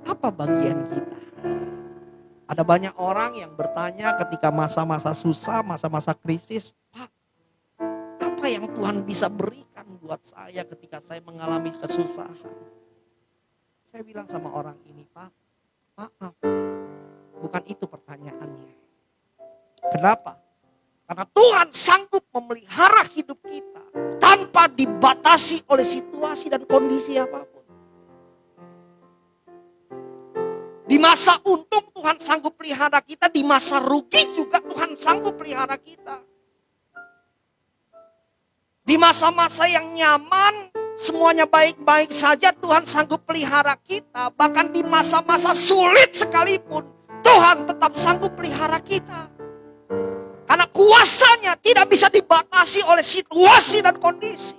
Apa bagian kita? Ada banyak orang yang bertanya ketika masa-masa susah, masa-masa krisis, Pak, apa yang Tuhan bisa berikan buat saya ketika saya mengalami kesusahan? Saya bilang sama orang ini, Pak, maaf, bukan itu pertanyaannya. Kenapa? Karena Tuhan sanggup memelihara hidup kita tanpa dibatasi oleh situasi dan kondisi apapun. Di masa untung Tuhan sanggup pelihara kita, di masa rugi juga Tuhan sanggup pelihara kita. Di masa-masa yang nyaman, semuanya baik-baik saja, Tuhan sanggup pelihara kita. Bahkan di masa-masa sulit sekalipun, Tuhan tetap sanggup pelihara kita. Karena kuasanya tidak bisa dibatasi oleh situasi dan kondisi.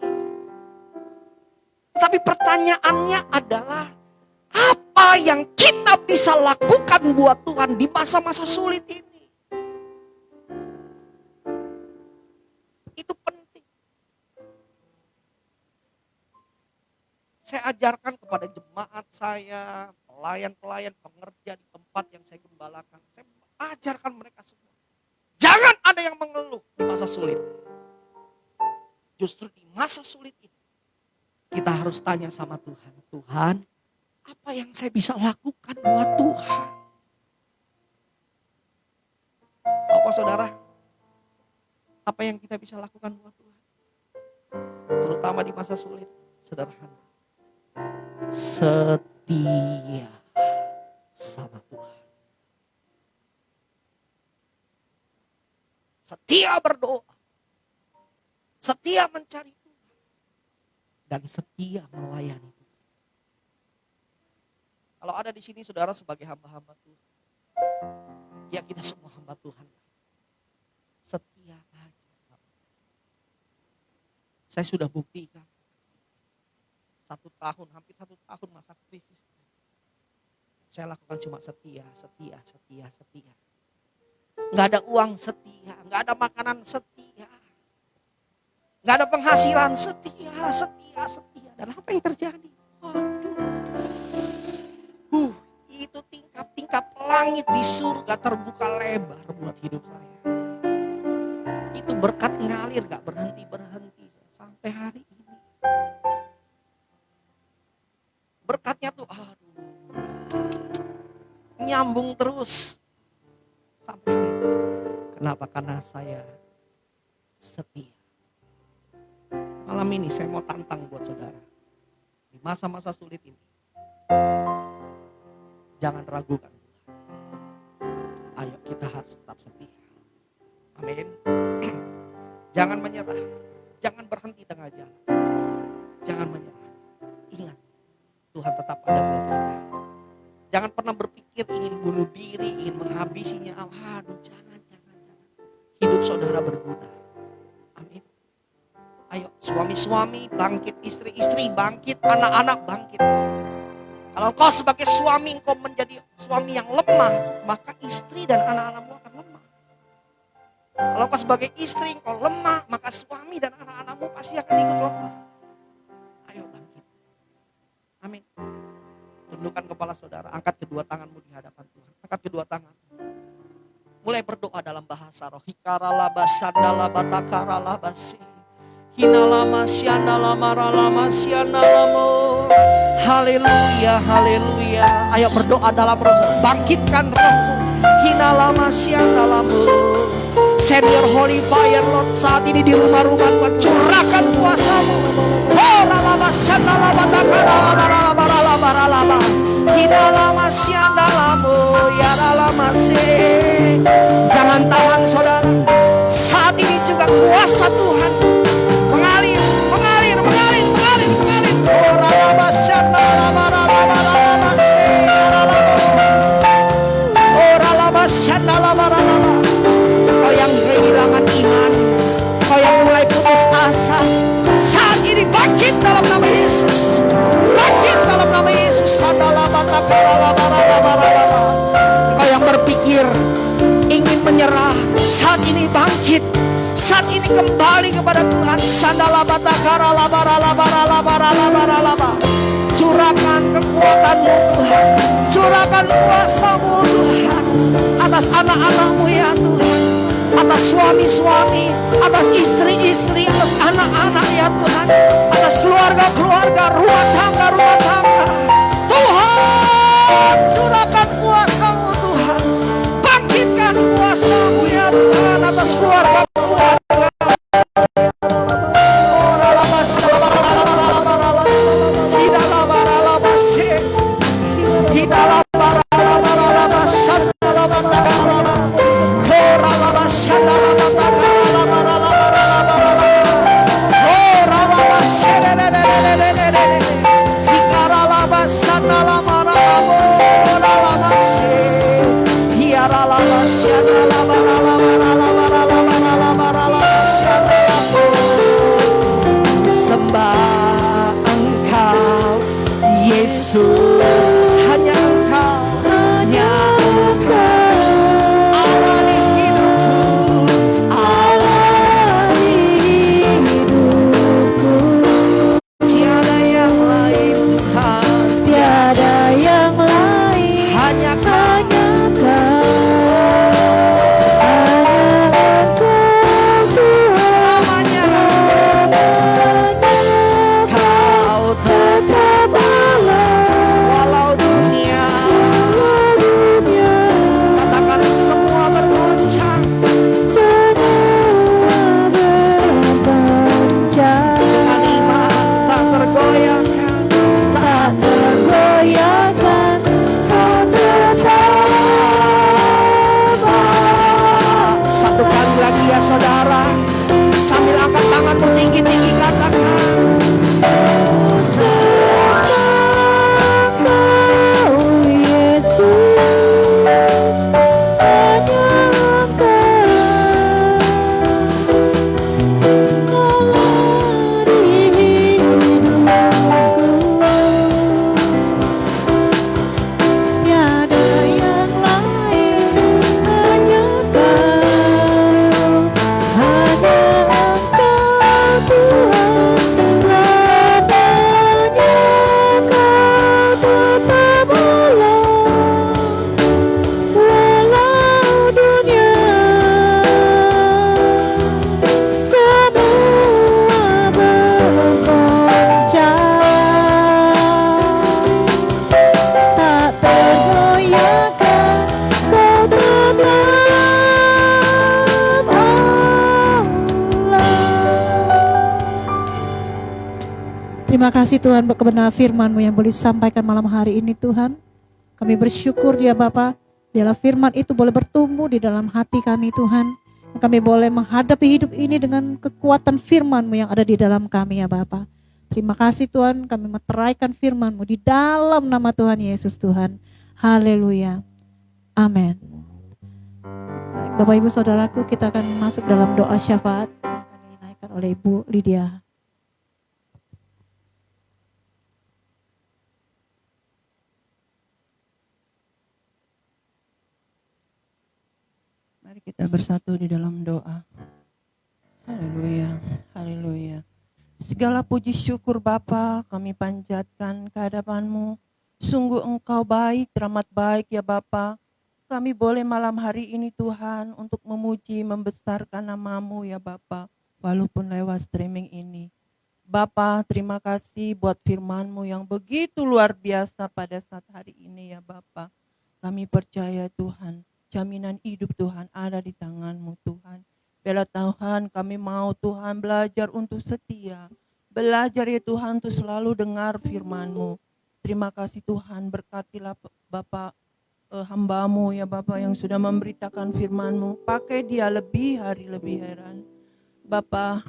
Tapi pertanyaannya adalah, apa yang kita bisa lakukan buat Tuhan di masa-masa sulit ini? Itu penting. Saya ajarkan kepada jemaat saya, pelayan-pelayan, pengerja di tempat yang saya gembalakan. Saya ajarkan mereka semua. Jangan ada yang mengeluh di masa sulit. Justru di masa sulit ini, kita harus tanya sama Tuhan. Tuhan, apa yang saya bisa lakukan buat Tuhan? Tahu saudara, apa yang kita bisa lakukan buat Tuhan? Terutama di masa sulit, sederhana. Setia sama Tuhan. Setia berdoa. Setia mencari Tuhan. Dan setia melayani Tuhan. Kalau ada di sini saudara sebagai hamba-hamba Tuhan. Ya kita semua hamba Tuhan. Setia aja. Saya sudah buktikan. 1 tahun, hampir 1 tahun masa krisis. Saya lakukan cuma setia. Nggak ada uang setia, nggak ada makanan setia. Nggak ada penghasilan setia. Dan apa yang terjadi? Itu tingkap-tingkap langit di surga terbuka lebar buat hidup saya. Itu berkat ngalir gak berhenti-berhenti sampai hari ini. Berkatnya tuh nyambung terus sampai hari ini. Kenapa? Karena saya setia. Malam ini saya mau tantang buat saudara. Di masa-masa sulit ini, jangan ragukan Tuhan. Ayo kita harus tetap setia. Amin. Jangan menyerah. Jangan berhenti tengah jalan. Jangan menyerah. Ingat, Tuhan tetap ada buat kita. Jangan pernah berpikir ingin bunuh diri, ingin menghabisinya. Aduh, jangan. Hidup saudara berguna. Amin. Ayo suami-suami bangkit, istri-istri bangkit, anak-anak bangkit. Kalau kau sebagai suami, engkau menjadi suami yang lemah, maka istri dan anak-anakmu akan lemah. Kalau kau sebagai istri, engkau lemah, maka suami dan anak-anakmu pasti akan ikut lemah. Ayo bangkit. Amin. Tundukkan kepala saudara, angkat kedua tanganmu di hadapan Tuhan. Angkat kedua tangan. Mulai berdoa dalam bahasa roh. Hikaralaba sandalaba takaralaba si. Hinalama siandalama ralama siandalamo. Haleluya, haleluya. Ayo berdoa dalam roh. Bangkitkan rohmu. Hinalama siandalamo. Senior Holy Fire Lord saat ini di rumah-rumah Tuhan. Curahkan kuasamu. Oh ralama siandalama takaralaba ralaba ralaba. Hinalama siandalamo. Ya ralama si. Jangan tahan saudara. Saat ini juga kuasa Tuhan mengalir. Oh ralabasana lama. Kau yang kehilangan iman, kau yang mulai putus asa, saat ini bangkit dalam nama Yesus. Bangkit dalam nama Yesus. Kau yang berpikir ingin menyerah, saat ini bangkit. Saat ini kembali kepada Tuhan. Curahkan kekuatanmu Tuhan. Curahkan kuasamu Tuhan. Atas anak-anakmu ya Tuhan. Atas suami-suami. Atas istri-istri. Atas anak-anak ya Tuhan. Atas keluarga-keluarga. Rumah tangga. Tuhan, curahkan kuasamu Tuhan. Bangkitkan kuasamu ya Tuhan. Atas keluarga. Tiada yang Terima kasih Tuhan untuk kebenaran firman-Mu yang boleh disampaikan malam hari ini Tuhan. Kami bersyukur ya Bapa, biarlah firman itu boleh bertumbuh di dalam hati kami Tuhan. Kami boleh menghadapi hidup ini dengan kekuatan firman-Mu yang ada di dalam kami ya Bapa. Terima kasih Tuhan, kami meteraikan firman-Mu di dalam nama Tuhan Yesus Tuhan. Haleluya. Amin. Bapak Ibu Saudaraku, kita akan masuk dalam doa syafaat yang akan dinaikkan oleh Ibu Lydia. Mari kita bersatu di dalam doa. Haleluya, haleluya. Segala puji syukur Bapa kami panjatkan ke hadapan-Mu. Sungguh Engkau baik, teramat baik ya Bapa. Kami boleh malam hari ini Tuhan untuk memuji, membesarkan nama-Mu ya Bapa. Walaupun lewat streaming ini. Bapa, terima kasih buat firman-Mu yang begitu luar biasa pada saat hari ini ya Bapa. Kami percaya Tuhan, jaminan hidup Tuhan ada di tangan-Mu Tuhan. Bela Tuhan, kami mau Tuhan belajar untuk setia. Belajar ya Tuhan untuk selalu dengar firman-Mu. Terima kasih Tuhan, berkatilah Bapak hamba-Mu ya Bapak yang sudah memberitakan firman-Mu. Pakai dia lebih hari lebih heran. Bapak,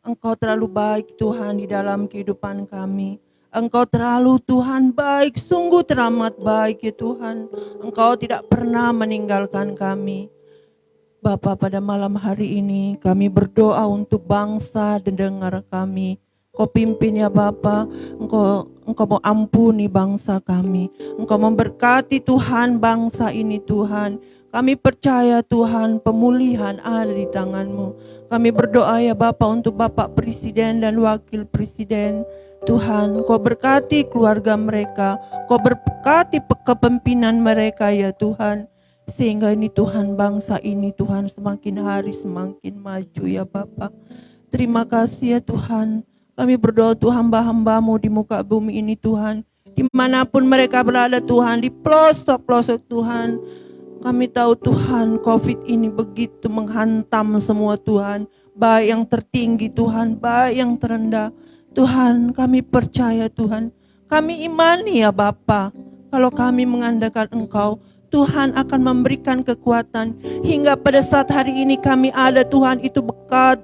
Engkau terlalu baik Tuhan di dalam kehidupan kami. Engkau terlalu Tuhan baik, sungguh teramat baik ya Tuhan. Engkau tidak pernah meninggalkan kami. Bapa, pada malam hari ini kami berdoa untuk bangsa dan dengar kami. Kau pimpin ya Bapa, Engkau mau ampuni bangsa kami. Engkau memberkati Tuhan bangsa ini Tuhan. Kami percaya Tuhan pemulihan ada di tangan-Mu. Kami berdoa ya Bapa untuk Bapak Presiden dan Wakil Presiden. Tuhan, Kau berkati keluarga mereka. Kau berkati kepemimpinan mereka ya Tuhan. Sehingga ini Tuhan, bangsa ini Tuhan semakin hari semakin maju ya Bapa. Terima kasih ya Tuhan. Kami berdoa Tuhan hamba-hamba-Mu di muka bumi ini Tuhan. Dimanapun mereka berada Tuhan, di pelosok-pelosok Tuhan. Kami tahu Tuhan COVID ini begitu menghantam semua Tuhan. Baik yang tertinggi Tuhan, baik yang terendah. Tuhan, kami percaya Tuhan. Kami imani ya Bapa. Kalau kami mengandalkan Engkau, Tuhan akan memberikan kekuatan hingga pada saat hari ini kami ada Tuhan itu berkat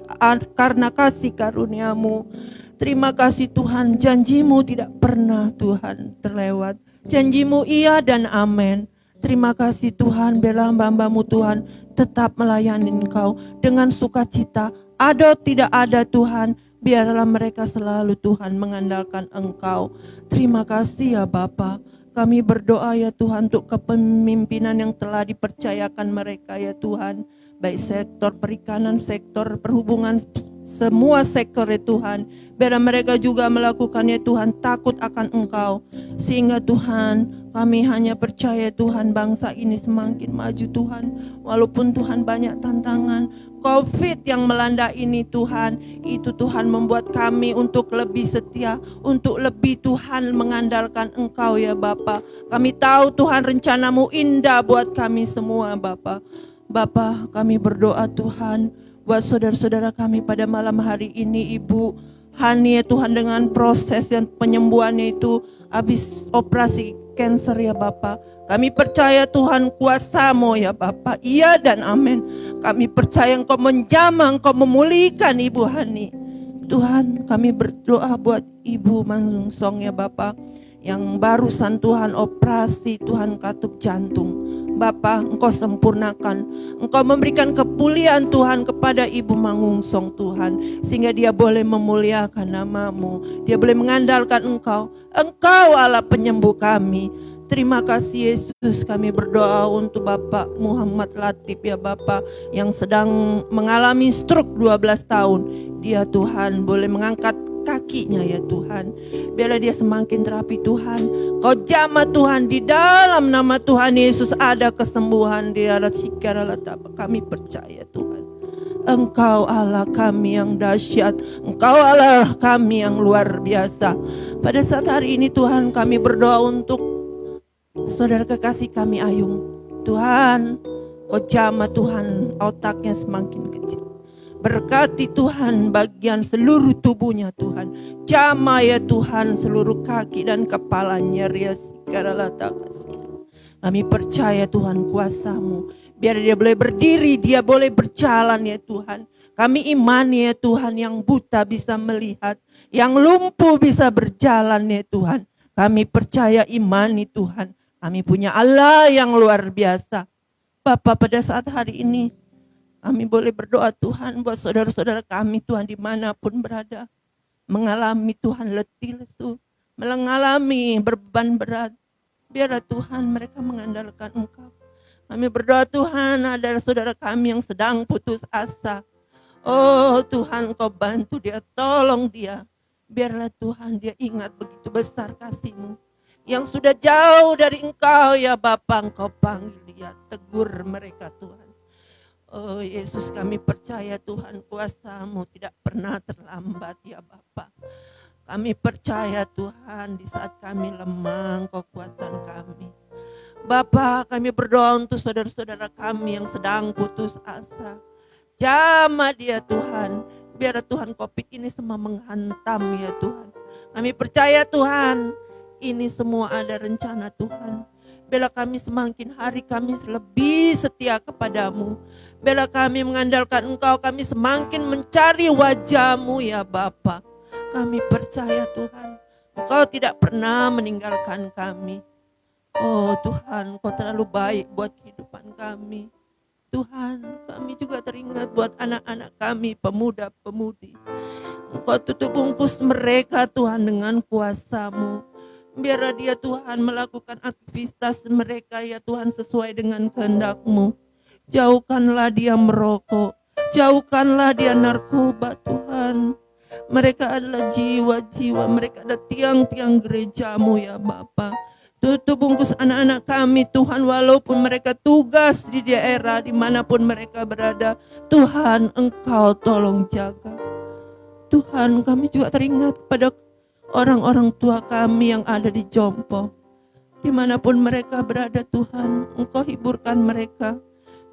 karena kasih karunia-Mu. Terima kasih Tuhan, janji-Mu tidak pernah Tuhan terlewat. Janji-Mu iya dan amin. Terima kasih Tuhan, bela hamba-Hamba-Mu Tuhan tetap melayani Engkau dengan sukacita. Ada tidak ada Tuhan, biarlah mereka selalu Tuhan mengandalkan Engkau. Terima kasih ya Bapa. Kami berdoa ya Tuhan untuk kepemimpinan yang telah dipercayakan mereka ya Tuhan. Baik sektor perikanan, sektor perhubungan, semua sektor ya Tuhan. Biar mereka juga melakukan ya Tuhan takut akan Engkau. Sehingga Tuhan kami hanya percaya Tuhan bangsa ini semakin maju Tuhan. Walaupun Tuhan banyak tantangan. COVID yang melanda ini Tuhan, itu Tuhan membuat kami untuk lebih setia, untuk lebih Tuhan mengandalkan Engkau ya Bapa. Kami tahu Tuhan rencana-Mu indah buat kami semua Bapa. Bapa, kami berdoa Tuhan buat saudara-saudara kami pada malam hari ini, Ibu Hani ya Tuhan, dengan proses dan penyembuhannya itu habis operasi cancer ya Bapa. Kami percaya Tuhan kuasa-Mu ya Bapa. Iya dan amin. Kami percaya Engkau menjamah, Engkau memulihkan Ibu Hani. Tuhan, kami berdoa buat Ibu Mansong ya Bapa, yang barusan Tuhan operasi Tuhan katup jantung. Bapa, Engkau sempurnakan. Engkau memberikan kepulihan Tuhan kepada Ibu Mangunsong Tuhan. Sehingga dia boleh memuliakan nama-Mu. Dia boleh mengandalkan Engkau. Engkau Allah penyembuh kami. Terima kasih Yesus, kami berdoa untuk Bapak Muhammad Latif ya Bapak, yang sedang mengalami stroke 12 tahun. Dia Tuhan boleh mengangkat kakinya ya Tuhan. Biarlah dia semakin terapi Tuhan. Kau jamah Tuhan, di dalam nama Tuhan Yesus ada kesembuhan. Kami percaya Tuhan. Engkau Allah kami yang dahsyat. Engkau Allah kami yang luar biasa. Pada saat hari ini Tuhan, kami berdoa untuk saudara kekasih kami Ayung. Tuhan, Kau jamah Tuhan, otaknya semakin kecil. Berkati Tuhan bagian seluruh tubuhnya Tuhan. Jamah ya Tuhan seluruh kaki dan kepalanya. Kami percaya Tuhan kuasa-Mu. Biar dia boleh berdiri, dia boleh berjalan ya Tuhan. Kami imani ya Tuhan, yang buta bisa melihat, yang lumpuh bisa berjalan ya Tuhan. Kami percaya imani Tuhan. Kami punya Allah yang luar biasa. Bapa, pada saat hari ini kami boleh berdoa Tuhan buat saudara-saudara kami Tuhan dimanapun berada. Mengalami Tuhan letih lesu, mengalami beban berat. Biarlah Tuhan mereka mengandalkan Engkau. Kami berdoa Tuhan, ada saudara kami yang sedang putus asa. Oh Tuhan, Engkau bantu dia, tolong dia. Biarlah Tuhan dia ingat begitu besar kasih-Mu. Yang sudah jauh dari Engkau ya Bapa, Engkau panggil dia, tegur mereka Tuhan. Oh Yesus, kami percaya Tuhan kuasa-Mu tidak pernah terlambat ya Bapa. Kami percaya Tuhan di saat kami lemah Engkau kuatan kami. Bapa, kami berdoa untuk saudara-saudara kami yang sedang putus asa. Jamah dia Tuhan, biar Tuhan COVID ini semua menghantam ya Tuhan. Kami percaya Tuhan, ini semua ada rencana Tuhan. Bila kami semakin hari kami lebih setia kepadamu. Bila kami mengandalkan Engkau, kami semakin mencari wajah-Mu ya Bapa. Kami percaya Tuhan, Engkau tidak pernah meninggalkan kami. Oh Tuhan, Engkau terlalu baik buat kehidupan kami. Tuhan, kami juga teringat buat anak-anak kami, pemuda-pemudi. Engkau tutup bungkus mereka Tuhan dengan kuasa-Mu. Biarlah dia Tuhan melakukan aktivitas mereka ya Tuhan sesuai dengan kehendak-Mu. Jauhkanlah dia merokok, jauhkanlah dia narkoba Tuhan. Mereka adalah jiwa-jiwa, mereka ada tiang-tiang gereja-Mu ya Bapa. Tutup bungkus anak-anak kami Tuhan, walaupun mereka tugas di daerah dimanapun mereka berada. Tuhan, Engkau tolong jaga. Tuhan, kami juga teringat pada orang-orang tua kami yang ada di Jompo. Dimanapun mereka berada Tuhan, Engkau hiburkan mereka.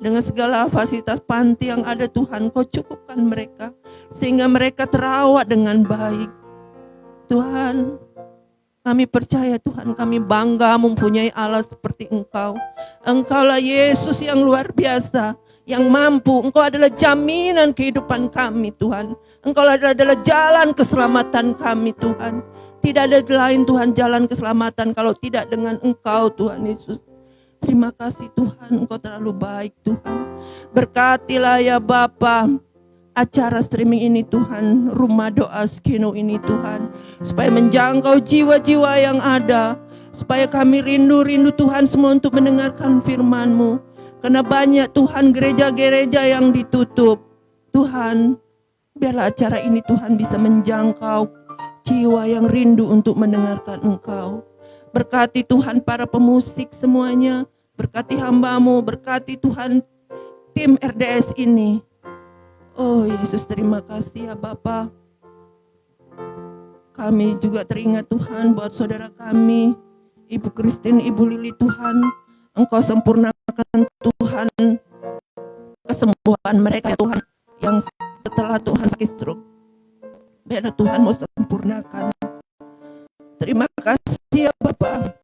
Dengan segala fasilitas panti yang ada Tuhan, Kau cukupkan mereka. Sehingga mereka terawat dengan baik. Tuhan, kami percaya Tuhan, kami bangga mempunyai Allah seperti Engkau. Engkaulah Yesus yang luar biasa, yang mampu. Engkau adalah jaminan kehidupan kami Tuhan. Engkau adalah jalan keselamatan kami Tuhan. Tidak ada lain Tuhan jalan keselamatan kalau tidak dengan Engkau Tuhan Yesus. Terima kasih Tuhan, Engkau terlalu baik Tuhan. Berkatilah ya Bapa acara streaming ini Tuhan, rumah doa Skino ini Tuhan, supaya menjangkau jiwa-jiwa yang ada, supaya kami rindu Tuhan semua untuk mendengarkan firman-Mu. Karena banyak Tuhan gereja-gereja yang ditutup. Tuhan, biarlah acara ini Tuhan bisa menjangkau jiwa yang rindu untuk mendengarkan Engkau. Berkati Tuhan para pemusik semuanya, berkati hamba-Mu, berkati Tuhan tim RDS ini. Oh Yesus, terima kasih ya Bapa. Kami juga teringat Tuhan buat saudara kami, Ibu Christine, Ibu Lili Tuhan. Engkau sempurnakan Tuhan kesembuhan mereka ya Tuhan, yang setelah Tuhan sakit stroke. Biarlah Tuhan mau sempurnakan. Terima kasih ya Bapa.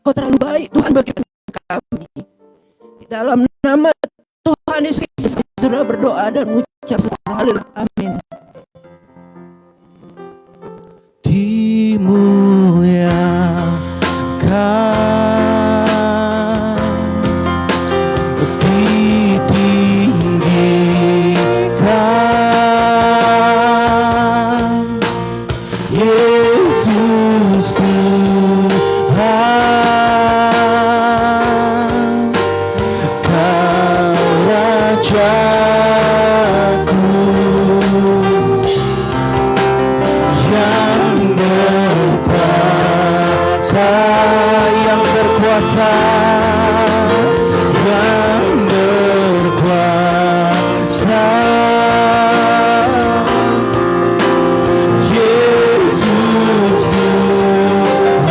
Kau terlalu baik Tuhan bagi kami. Di dalam nama Tuhan Yesus kami sudah berdoa dan ucap haleluya. Amin. Dimuliakan, ditinggikan, Yesus Tuhan, Kau Rajaku yang berkuasa, yang berkuasa, yang berkuasa. Yesus Tuhan,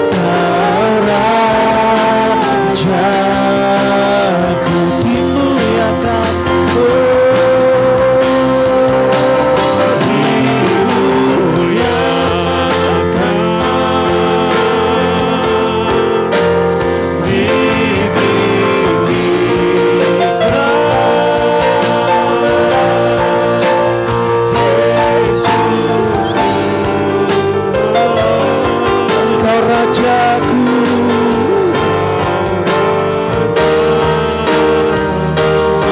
Kau Rajaku, dimuliakan, oh Rajaku,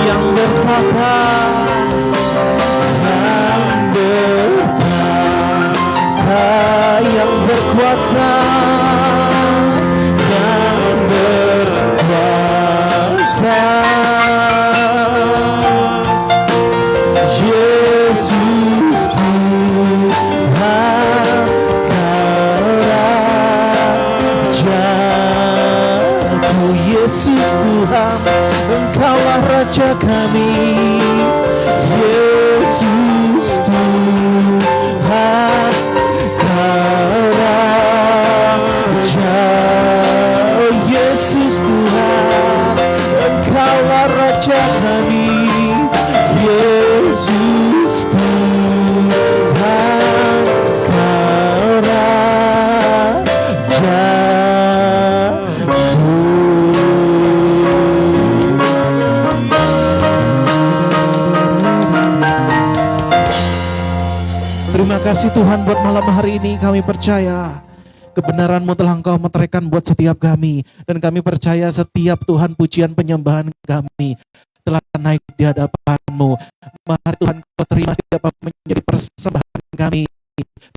yang bertata, yang berkuasa, yang berkuasa. Yesus Tuhan, Kau Rajaku. Yesus Tuhan, Engkaulah Raja kami. Yesus Tuhan, Kau Raja. Oh Yesus Tuhan, Engkaulah Raja kami. Yesus Tuhan, Kau Rajaku. Terima kasih Tuhan buat malam hari ini. Kami percaya kebenaran-Mu telah Engkau meteraikan buat setiap kami. Dan kami percaya setiap Tuhan pujian penyembahan kami telah naik di hadapan-Mu. Mari Tuhan Kau terima setiap apa menjadi persembahan kami.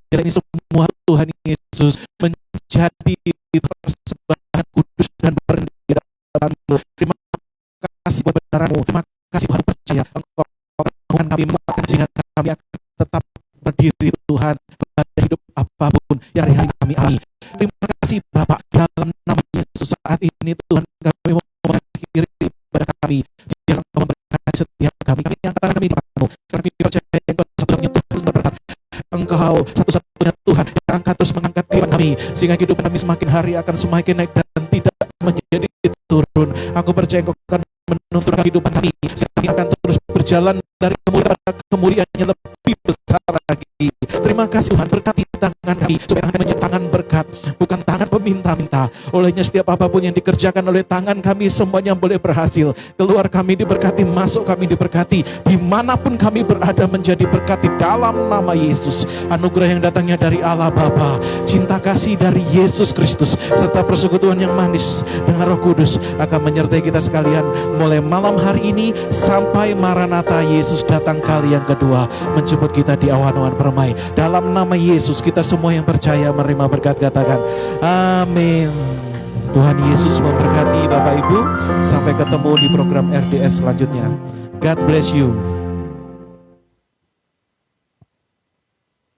Biar ini semua Tuhan Yesus menjadi persembahan kudus dan berkenan di hadapan-Mu. Terima kasih buat kebenaran-Mu. Terima kasih Tuhan percaya Engkau akan kami memakan sehingga kami akan tetap berdiri Tuhan pada hidup apapun yang hari-hari kami alami. Terima kasih Bapak, dalam nama Yesus saat ini Tuhan kami mau mengakhiri ibadah kami. Biar Engkau memberkati setiap kami angkatan kami di depan-Mu. Kami percaya Engkau satu-satunya Tuhan terus berberkat. Engkau satu-satunya Tuhan yang akan terus mengangkat kehidupan kami, sehingga kehidupan kami semakin hari akan semakin naik dan tidak menjadi turun. Aku percaya Engkau akan menuntun kehidupan kami, sehingga kami akan terus berjalan dari kemuliaan ke kemuliaan yang lebih besar lagi. Terima kasih Tuhan, berkati tangan kami supaya tangan kami tangan berkat, bukan tangan peminta-minta. Olehnya setiap apapun yang dikerjakan oleh tangan kami semuanya boleh berhasil. Keluar kami diberkati, masuk kami diberkati, dimanapun kami berada menjadi berkati dalam nama Yesus. Anugerah yang datangnya dari Allah Bapa, cinta kasih dari Yesus Kristus, serta persekutuan yang manis dengan Roh Kudus akan menyertai kita sekalian mulai malam hari ini sampai Maranatha Yesus datang kali yang kedua menjemput kita di awan-awan permai. Dalam nama Yesus kita semua yang percaya menerima berkat katakan amin. Tuhan Yesus memberkati Bapak Ibu. Sampai ketemu di program RDS selanjutnya. God bless you.